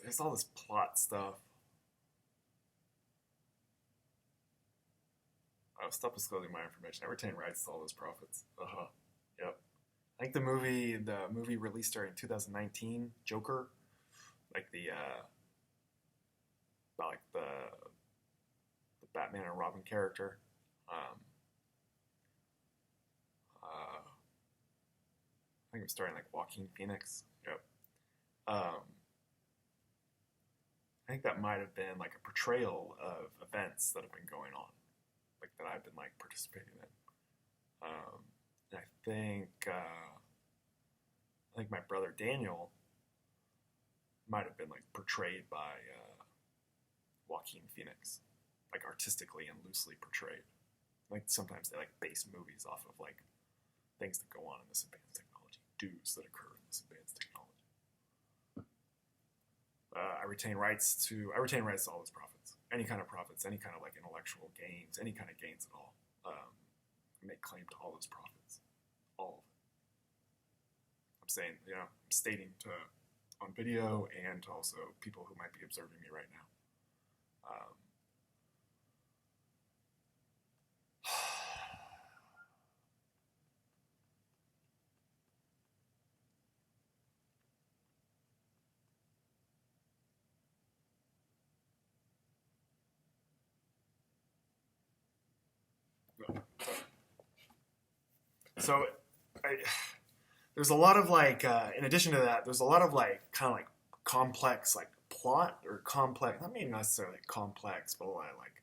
There's all this plot stuff. Stop disclosing my information. I retain rights to all those profits. Yep. I think the movie released during 2019, Joker, like about like the Batman and Robin character. I think it was starring like Joaquin Phoenix. Yep. I think that might have been like a portrayal of events that have been going on, like that I've been like participating in. And I think my brother Daniel might have been like portrayed by Joaquin Phoenix, like artistically and loosely portrayed. Like sometimes they like base movies off of like things that go on in this advanced technology, dues that occur in this advanced technology. I retain rights to all those profits, any kind of profits, any kind of like intellectual gains, any kind of gains at all. I make claim to all those profits, all of it. I'm saying, I'm stating to on video and to also people who might be observing me right now. So, there's a lot of like, in addition to that, there's a lot of like kind of like complex like plot or complex, not maybe necessarily complex, but a lot of like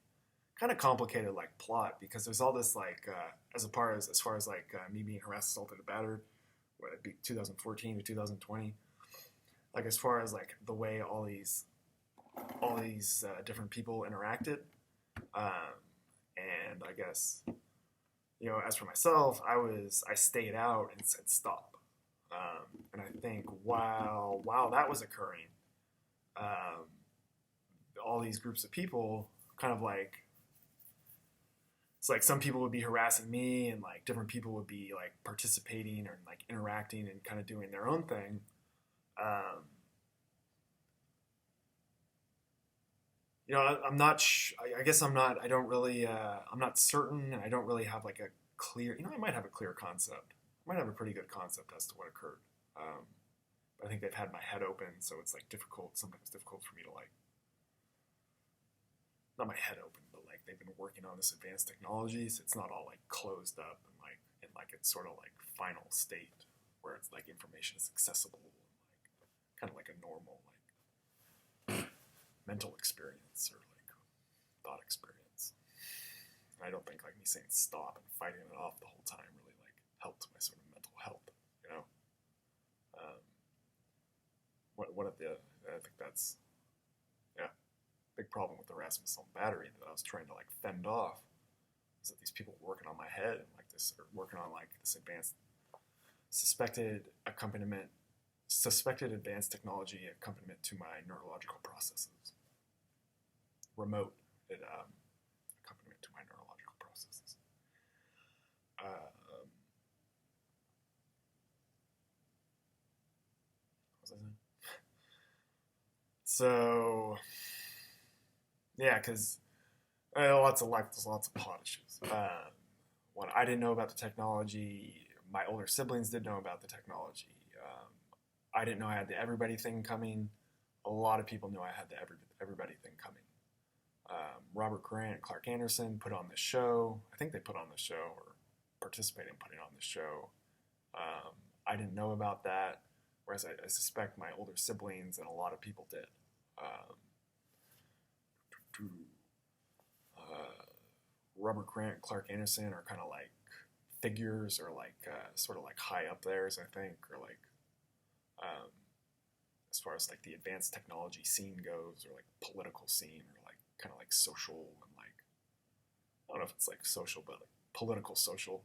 kind of complicated like plot, because there's all this like as far as like me being harassed, assaulted, and battered, what it'd be 2014 to 2020, like as far as like the way all these different people interacted, and I guess. As for myself, I stayed out and said stop. And I think while that was occurring, all these groups of people kind of like, it's like some people would be harassing me and like different people would be like participating or like interacting and kind of doing their own thing. I'm not, I guess I'm not, I don't really, I'm not certain, and I don't really have like a clear, I might have a clear concept. I might have a pretty good concept as to what occurred. But I think they've had my head open, so it's like sometimes difficult for me to like, not my head open, but like they've been working on this advanced technology, so it's not all like closed up and like, in like its sort of like final state where it's like information is accessible, and like kind of like a normal like mental experience or like thought experience. And I don't think like me saying stop and fighting it off the whole time really like helped my sort of mental health, I think that's, big problem with the harassment, assault, and battery that I was trying to like fend off is that these people were working on my head and like this, or working on like this advanced suspected advanced technology accompaniment to my neurological processes. Remote accompaniment to my neurological processes. What was I saying? So, Yeah, because lots of there's lots of plot issues. When I didn't know about the technology, my older siblings didn't know about the technology. I didn't know I had the everybody thing coming. A lot of people knew I had the everybody thing coming. Robert Grant and Clark Anderson put on this show. I think they put on the show or participated in putting on the show. I didn't know about that, whereas I suspect my older siblings and a lot of people did. Robert Grant and Clark Anderson are kind of like figures, or like sort of like high up theirs, I think, or like as far as like the advanced technology scene goes, or like political scene, or like kind of like social, and like I don't know if it's like social, but like political social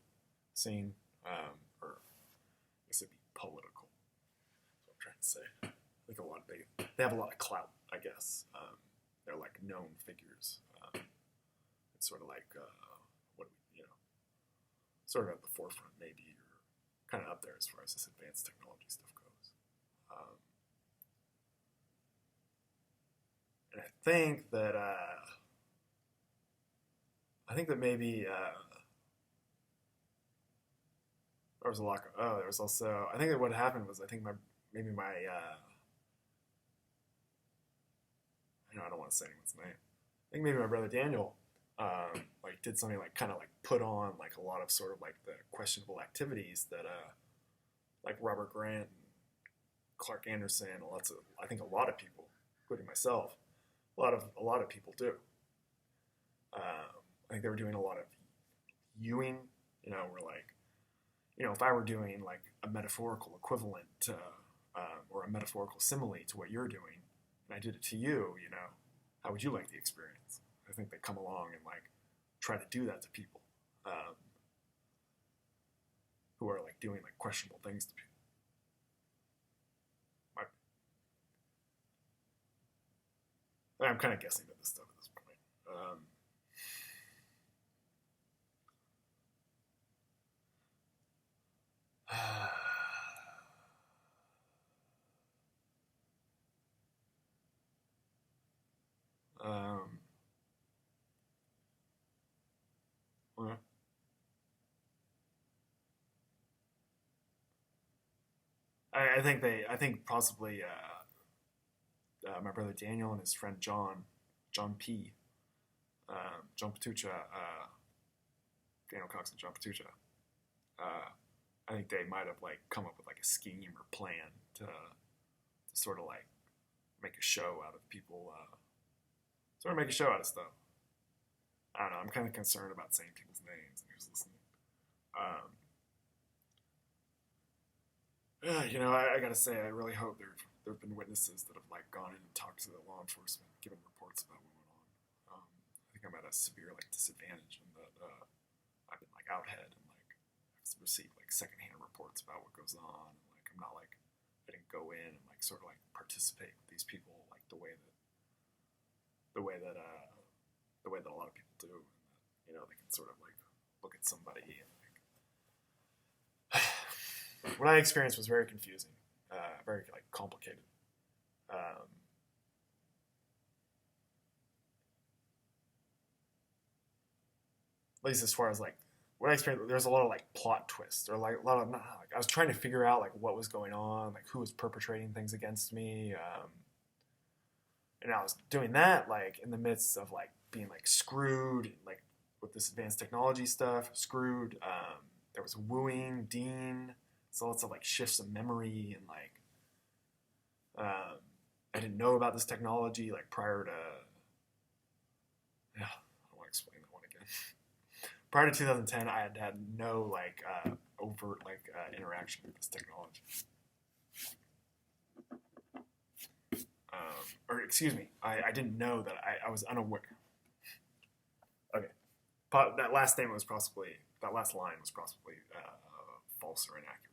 scene, or I guess it'd be political. That's what I'm trying to say. I think they have a lot of clout, I guess. They're like known figures. It's sort of like sort of at the forefront, maybe, or kind of up there as far as this advanced technology stuff goes. And I think that maybe there was a lot. Oh, there was also. I think that what happened was I don't want to say anyone's name. I think maybe my brother Daniel like did something like kind of like put on like a lot of sort of like the questionable activities that like Robert Grant and Clark Anderson and I think a lot of people, including myself, a lot of people do. I think they were doing a lot of viewing, where like, if I were doing like a metaphorical equivalent to, or a metaphorical simile to what you're doing, and I did it to you, how would you like the experience? I think they come along and like try to do that to people who are like doing like questionable things to people. I'm kind of guessing at this stuff at this point. Well, I think possibly my brother Daniel and his friend John P. John Patucha, Daniel Cox and John Patucha. I think they might have like come up with like a scheme or plan to sort of like make a show out of people, sort of make a show out of stuff. I don't know. I'm kind of concerned about saying people's names and who's listening. I gotta say, I really hope there have been witnesses that have like gone in and talked to the law enforcement, given reports about what went on. I think I'm at a severe like disadvantage in that I've been like outhead and like I've received like secondhand reports about what goes on, and like I'm not like I didn't go in and like sort of like participate with these people like the way that a lot of people do, and that they can sort of like look at somebody and like what I experienced was very confusing, very like complicated. At least as far as like what I experienced, there was a lot of like plot twists, or like a lot of like I was trying to figure out like what was going on, like who was perpetrating things against me, and I was doing that like in the midst of like being like screwed, like with this advanced technology stuff, screwed. There was wooing, Dean. So lots of like shifts of memory, and like I didn't know about this technology like prior to. Yeah, I don't want to explain that one again. Prior to 2010, I had no like overt like interaction with this technology. Or excuse me, I didn't know that I was unaware. Okay, that last line was possibly false or inaccurate.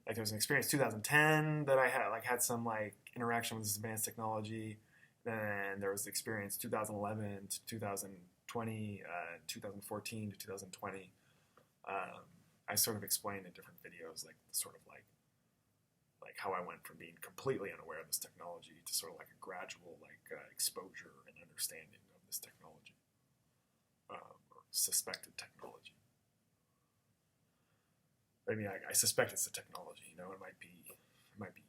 Like there was an experience 2010 that I had some like interaction with this advanced technology. Then there was the experience 2011 to 2020, 2014 to 2020. I sort of explained in different videos like sort of like like how I went from being completely unaware of this technology to sort of like a gradual exposure and understanding of this technology, or suspected technology. I mean, I suspect it's a technology. It might be, maybe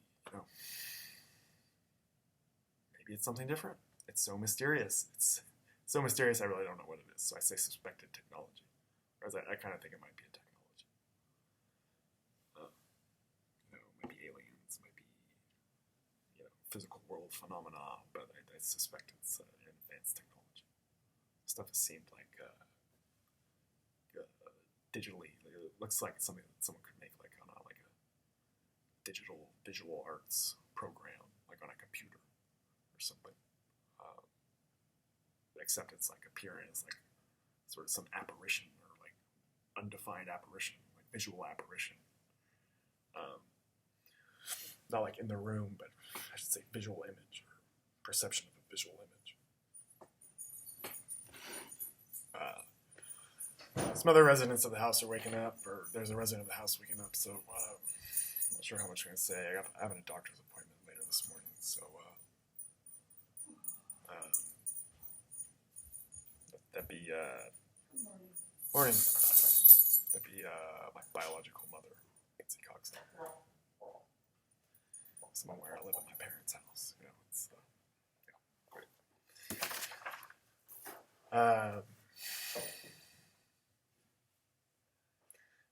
it's something different. It's so mysterious. It's so mysterious I really don't know what it is. So I say suspected technology. Whereas I kind of think it might be a technology. Maybe aliens, maybe physical world phenomena, but I suspect it's an advanced technology. Stuff has seemed like digitally. It looks like something that someone could make like on a digital visual arts program, like on a computer or something. Except it's like appearing as like sort of some apparition or like undefined apparition, like visual apparition. Not like in the room, but I should say visual image or perception of a visual image. Some other residents of the house are waking up, or there's a resident of the house waking up, so I'm not sure how much I'm going to say. I have a doctor's appointment later this morning, so that'd be morning. That'd be my biological mother, Nancy Cox. Somewhere I live at my parents' house. It's great.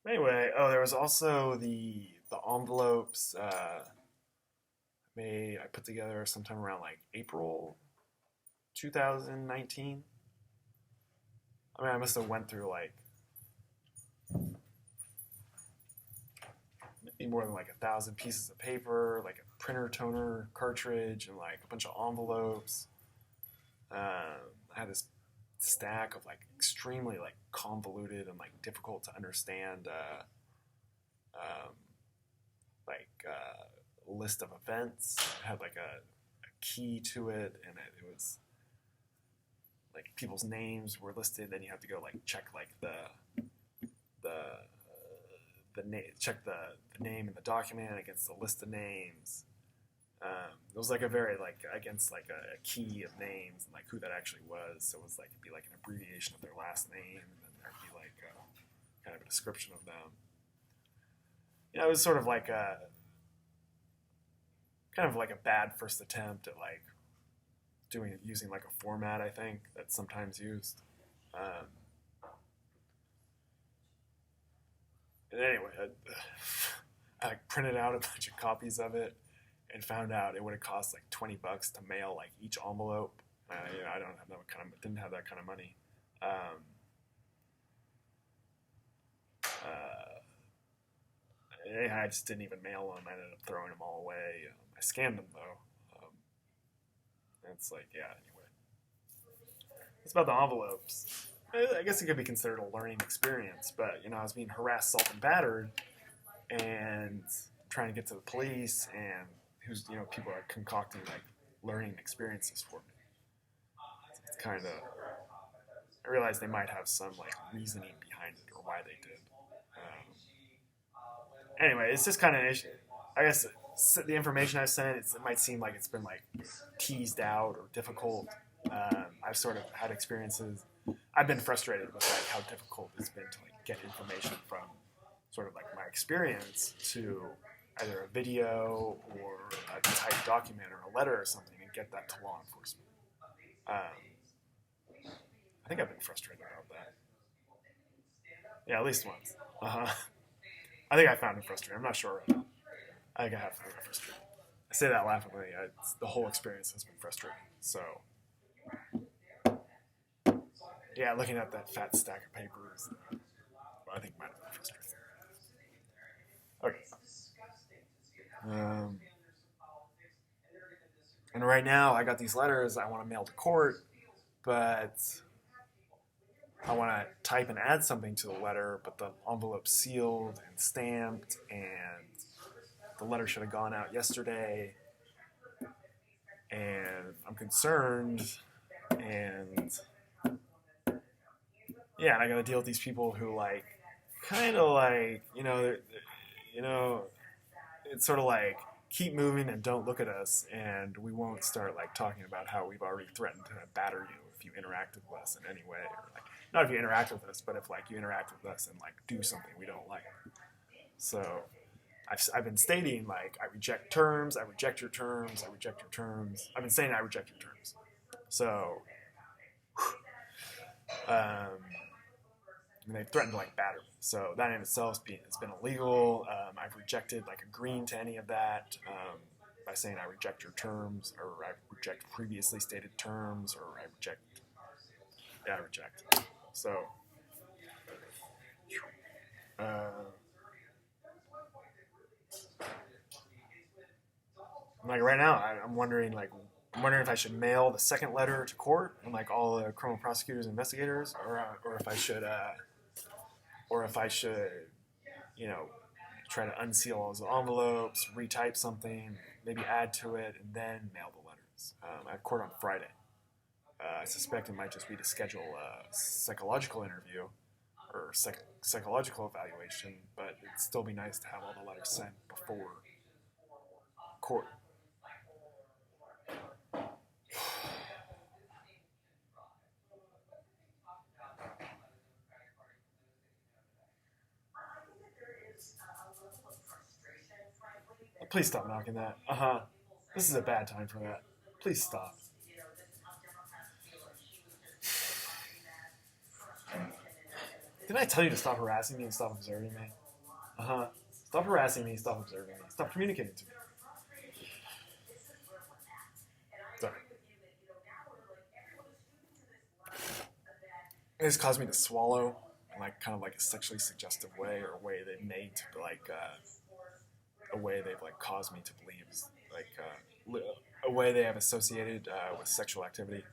Anyway, there was also the envelopes. I put together sometime around like April 2019. I mean, I must have went through like maybe more than like 1,000 pieces of paper, like a printer toner cartridge, and like a bunch of envelopes. I had this stack of like extremely like convoluted and like difficult to understand list of events. It had like a key to it, and it was like people's names were listed. Then you have to go like check like the check the name in the document against the list of names. It was like a very like against like a key of names and like who that actually was. So it was like it'd be like an abbreviation of their last name, and then there'd be like kind of a description of them. It was sort of like a bad first attempt at like using like a format, I think, that's sometimes used. And anyway, I like printed out a bunch of copies of it and found out it would have cost like $20 to mail like each envelope. I didn't have that kind of money. I just didn't even mail them. I ended up throwing them all away. I scanned them though. And it's like, yeah, anyway. It's about the envelopes. I guess it could be considered a learning experience, but I was being harassed, assaulted, and battered, and trying to get to the police, and people are concocting like learning experiences for me. It's kind of, I realized they might have some like reasoning behind it or why they did. Anyway, it's just kind of an issue. I guess the information I've sent, it might seem like it's been like teased out or difficult. I've sort of had experiences. I've been frustrated with like how difficult it's been to like get information from sort of like my experience to either a video or a typed document or a letter or something and get that to law enforcement. I think I've been frustrated about that. Yeah, at least once. I think I found it frustrating. I'm not sure. I think I have found it frustrating. I say that laughingly. The whole experience has been frustrating. So, yeah, looking at that fat stack of papers, I think might have been frustrating. Okay. And right now, I got these letters I want to mail to court, but I want to type and add something to the letter, but the envelope's sealed and stamped, and the letter should have gone out yesterday, and I'm concerned, and yeah, and I got to deal with these people who kind of it's sort of like keep moving and don't look at us, and we won't start like talking about how we've already threatened to batter you if you interact with us in any way, or like not if you interact with us, but if like you interact with us and like do something we don't like. So I've been stating like I reject terms, I reject your terms, I reject your terms. I've been saying I reject your terms. So and they've threatened to like batter me. So that in itself has been illegal. I've rejected like agreeing to any of that by saying I reject your terms, or I reject previously stated terms, or I reject. So like right now, I'm wondering if I should mail the second letter to court and like all the criminal prosecutors and investigators, or if I should, you know, try to unseal all those envelopes, retype something, maybe add to it, and then mail the letters. I have court on Friday. I suspect it might just be to schedule a psychological interview or psychological evaluation, but it'd still be nice to have all the letters sent before court. Please stop knocking that. This is a bad time for that. Please stop. Didn't I tell you to stop harassing me and stop observing me? Stop harassing me, stop observing me, stop communicating to me. Sorry. It has caused me to swallow in like kind of like a sexually suggestive way, or a way they've made to like a way they've like caused me to believe is like a way they have associated with sexual activity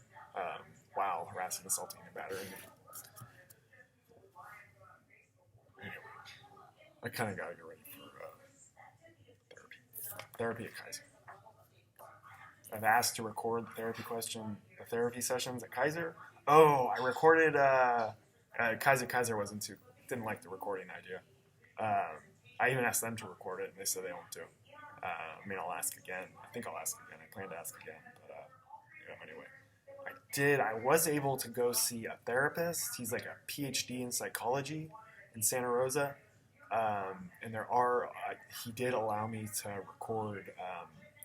while harassing, assaulting, and battering me. Anyway, I kind of gotta get ready for therapy at Kaiser. I've asked to record the therapy sessions at Kaiser. Oh, I recorded. Kaiser didn't like the recording idea. I even asked them to record it, and they said they won't do. I mean, I'll ask again. I think I'll ask again. I plan to ask again, but anyway, I was able to go see a therapist. He's like a PhD in psychology in Santa Rosa, and he did allow me to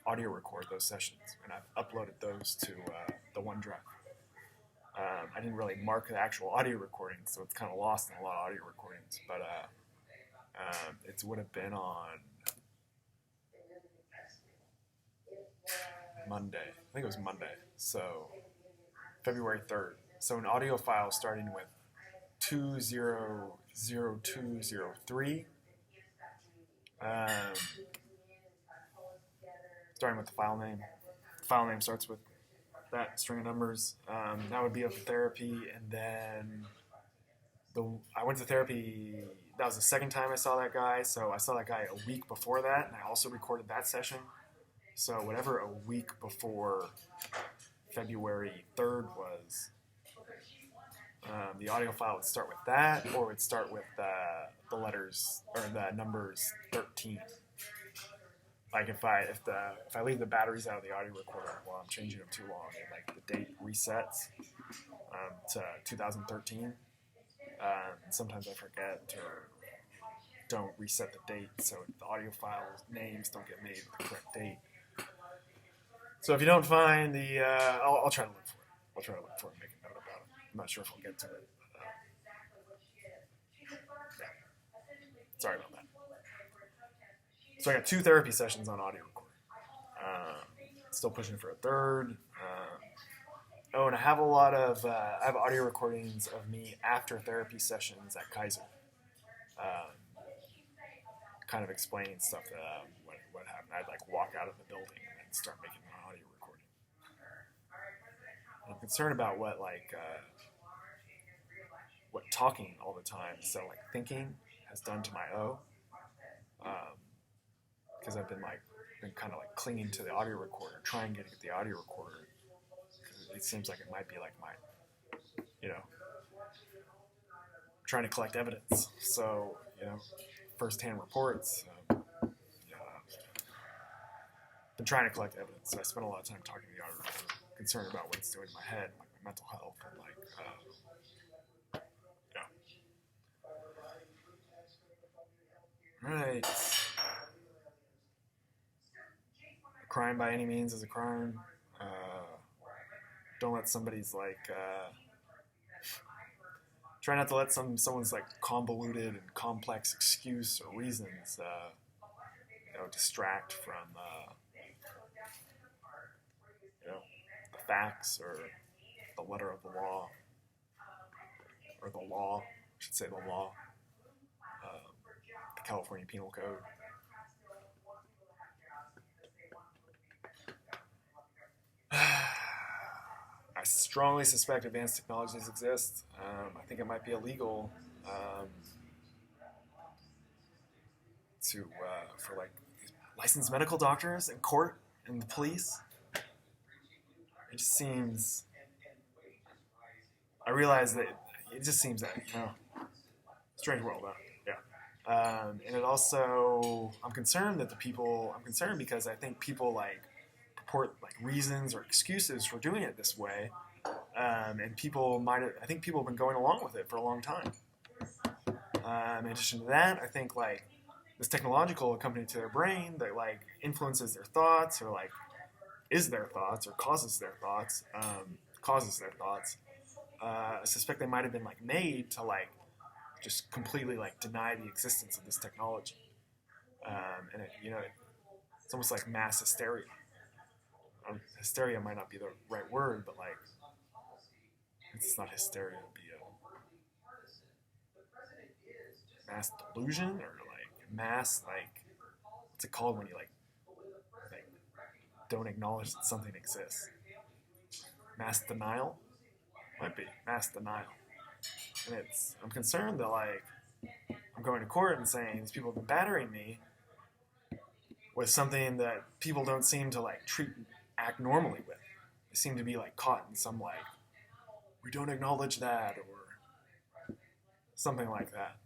audio record those sessions, and I've uploaded those to the OneDrive. I didn't really mark the actual audio recording, so it's kind of lost in a lot of audio recordings, but it would have been on Monday. I think it was Monday, so February 3rd. So an audio file starting with 200203. Starting with the file name. The file name starts with that string of numbers. That would be of therapy, and then I went to therapy. That was the second time I saw that guy. So I saw that guy a week before that, and I also recorded that session. So whatever a week before February 3rd was, the audio file would start with that, or would start with the letters or the numbers 13. Like if I leave the batteries out of the audio recorder while I'm changing them too long, and like the date resets to 2013. Sometimes I forget or don't reset the date, so the audio file names don't get made with the correct date. So if you don't find the, I'll try to look for it. I'll try to look for it and make a note about it. I'm not sure if we'll get to it. But, yeah. Sorry about that. So I got 2 therapy sessions on audio recording. Still pushing for a third. And I have I have audio recordings of me after therapy sessions at Kaiser. Kind of explaining stuff that what happened. I'd like walk out of the building and start making an audio recording. I'm concerned about what talking all the time, so like thinking, has done to my O. Because I've been kind of like clinging to the audio recorder, trying to get the audio recorder. It seems like it might be like my, trying to collect evidence. So, firsthand reports. been trying to collect evidence. So I spent a lot of time talking to the auditor, concerned about what it's doing to my head, like my mental health, and like, Right. A crime by any means is a crime. Don't let somebody's like try not to let someone's like convoluted and complex excuse or reasons distract from the facts or the letter of the law, or the law, I should say the law, the California Penal Code. I strongly suspect advanced technologies exist. I think it might be illegal for like licensed medical doctors in court and the police. It just seems. I realize that it just seems that strange world, though. Yeah, and it also I'm concerned because I think people like purport like reasons or excuses for doing it this way, and I think people have been going along with it for a long time. In addition to that, I think like this technological accompanied to their brain that like influences their thoughts, or like is their thoughts, or causes their thoughts. I suspect they might have been like made to like just completely like deny the existence of this technology, and it's almost like mass hysteria. Hysteria might not be the right word, but like it's not hysteria, it'd be a mass delusion, or like mass like what's it called when you like don't acknowledge that something exists? Mass denial? Might be mass denial. And I'm concerned that like I'm going to court and saying these people have been battering me with something that people don't seem to like act normally with. They seem to be like caught in some like we don't acknowledge that, or something like that.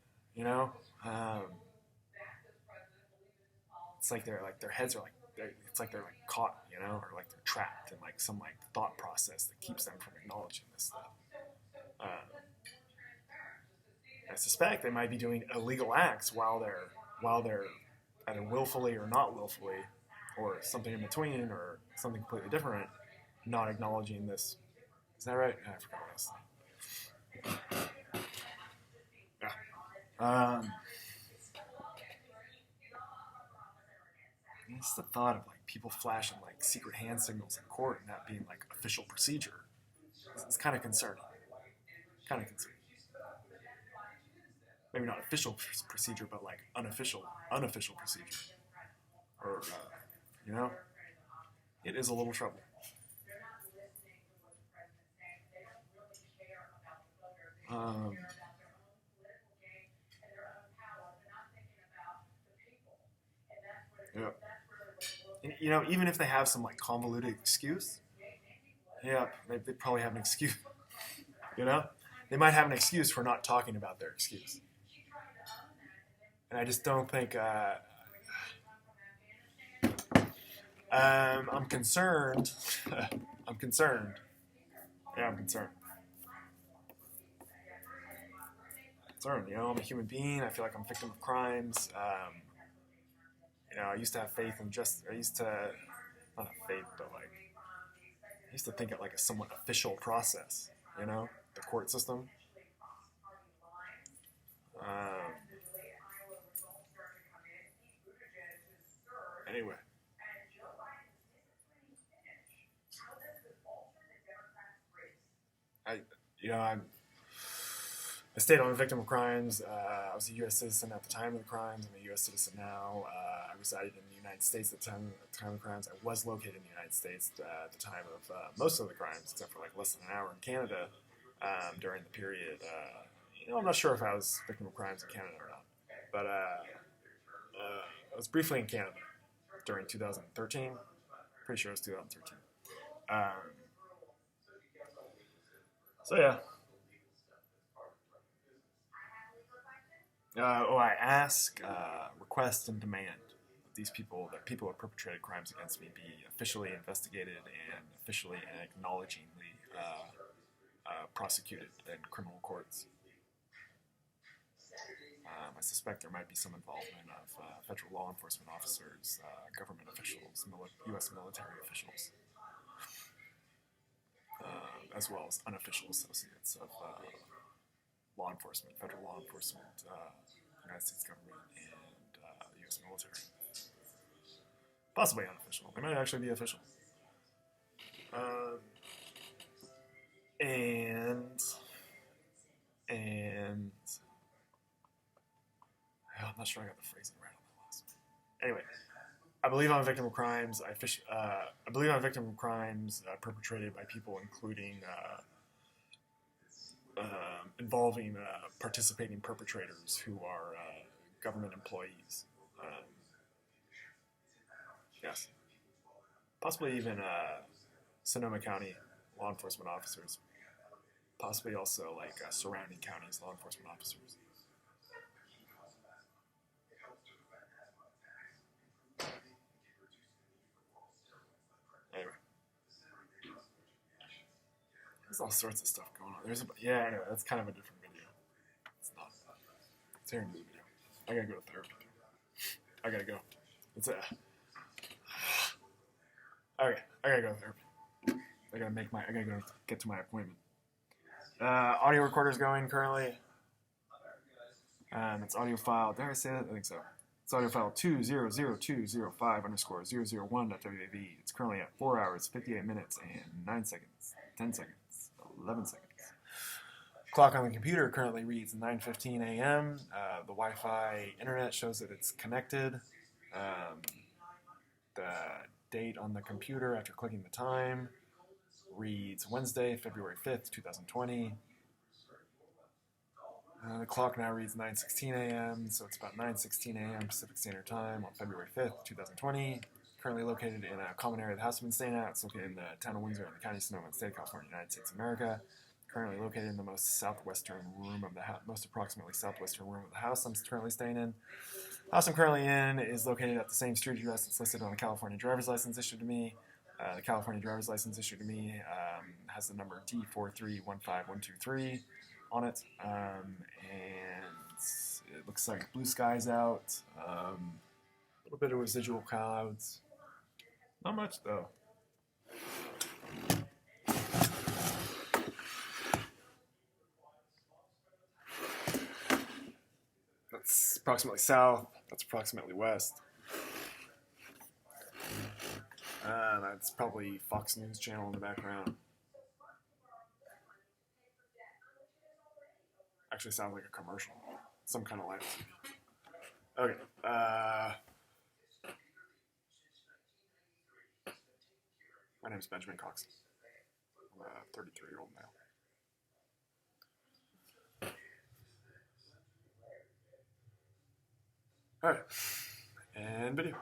It's like their heads are like it's like they're like caught, or like they're trapped in like some like thought process that keeps them from acknowledging this stuff. I suspect they might be doing illegal acts while they're either willfully or not willfully, or something in between, or something completely different, not acknowledging this. Is that right? I forgot what I was saying. Yeah. It's the thought of like people flashing like secret hand signals in court and that being like official procedure. It's kind of concerning. Maybe not official procedure, but like unofficial procedure. Or, it is a little trouble. Yeah. Even if they have some like convoluted excuse, they probably have an excuse. They might have an excuse for not talking about their excuse. And I just don't think. I'm concerned. I'm concerned. Yeah, I'm concerned. I'm a human being. I feel like I'm a victim of crimes. I used to have faith in not have faith, but like, I used to think it like a somewhat official process, the court system. Anyway. I stayed on a victim of crimes. I was a U.S. citizen at the time of the crimes. I'm a U.S. citizen now. I resided in the United States at the time of the crimes. I was located in the United States at the time of most of the crimes, except for like less than an hour in Canada during the period. I'm not sure if I was a victim of crimes in Canada or not, but I was briefly in Canada during 2013. Pretty sure it was 2013. So yeah. I ask, request, and demand these people, that people who have perpetrated crimes against me, be officially investigated and officially and acknowledgingly prosecuted in criminal courts. I suspect there might be some involvement of federal law enforcement officers, government officials, U.S. military officials, as well as unofficial associates of law enforcement, federal law enforcement, United States government, and the U.S. military. Possibly unofficial. They might actually be official. And I'm not sure I got the phrasing right on that last one. Anyway, I believe I'm a victim of crimes. I believe I'm a victim of crimes perpetrated by people, including involving participating perpetrators who are government employees. Yes. Possibly even Sonoma County law enforcement officers. Possibly also like surrounding counties law enforcement officers. Anyway. There's all sorts of stuff going on. Anyway, that's kind of a different video. It's not. It's here in the video. I gotta go to therapy. I gotta go. It's okay, I gotta go to therapy. I gotta go get to my appointment. Audio recorder's going currently. It's audio file. Did I say that? I think so. It's audio file 2002005_001.wav. It's currently at 4 hours, 58 minutes, and 9 seconds, 10 seconds, 11 seconds. Clock on the computer currently reads 9:15 a.m. The Wi-Fi internet shows that it's connected. The date on the computer after clicking the time reads Wednesday, February 5th, 2020. The clock now reads 9:16 a.m., so it's about 9:16 a.m. Pacific Standard Time on February 5th, 2020. Currently located in a common area of the house I've been staying at. It's located in the town of Windsor in the county of Sonoma, state of California, United States of America. Currently located in the most southwestern room of the house, most approximately southwestern room of the house I'm currently staying in. The house I'm currently in is located at the same street address that's listed on the California driver's license issued to me. The California driver's license issued to me has the number D4315123 on it, and it looks like blue skies out, a little bit of residual clouds, not much though. That's approximately south, that's approximately west. That's probably Fox News Channel in the background. Actually sounds like a commercial. Some kind of light. Okay. My name is Benjamin Cox. I'm a 33-year-old male. Alright. And video.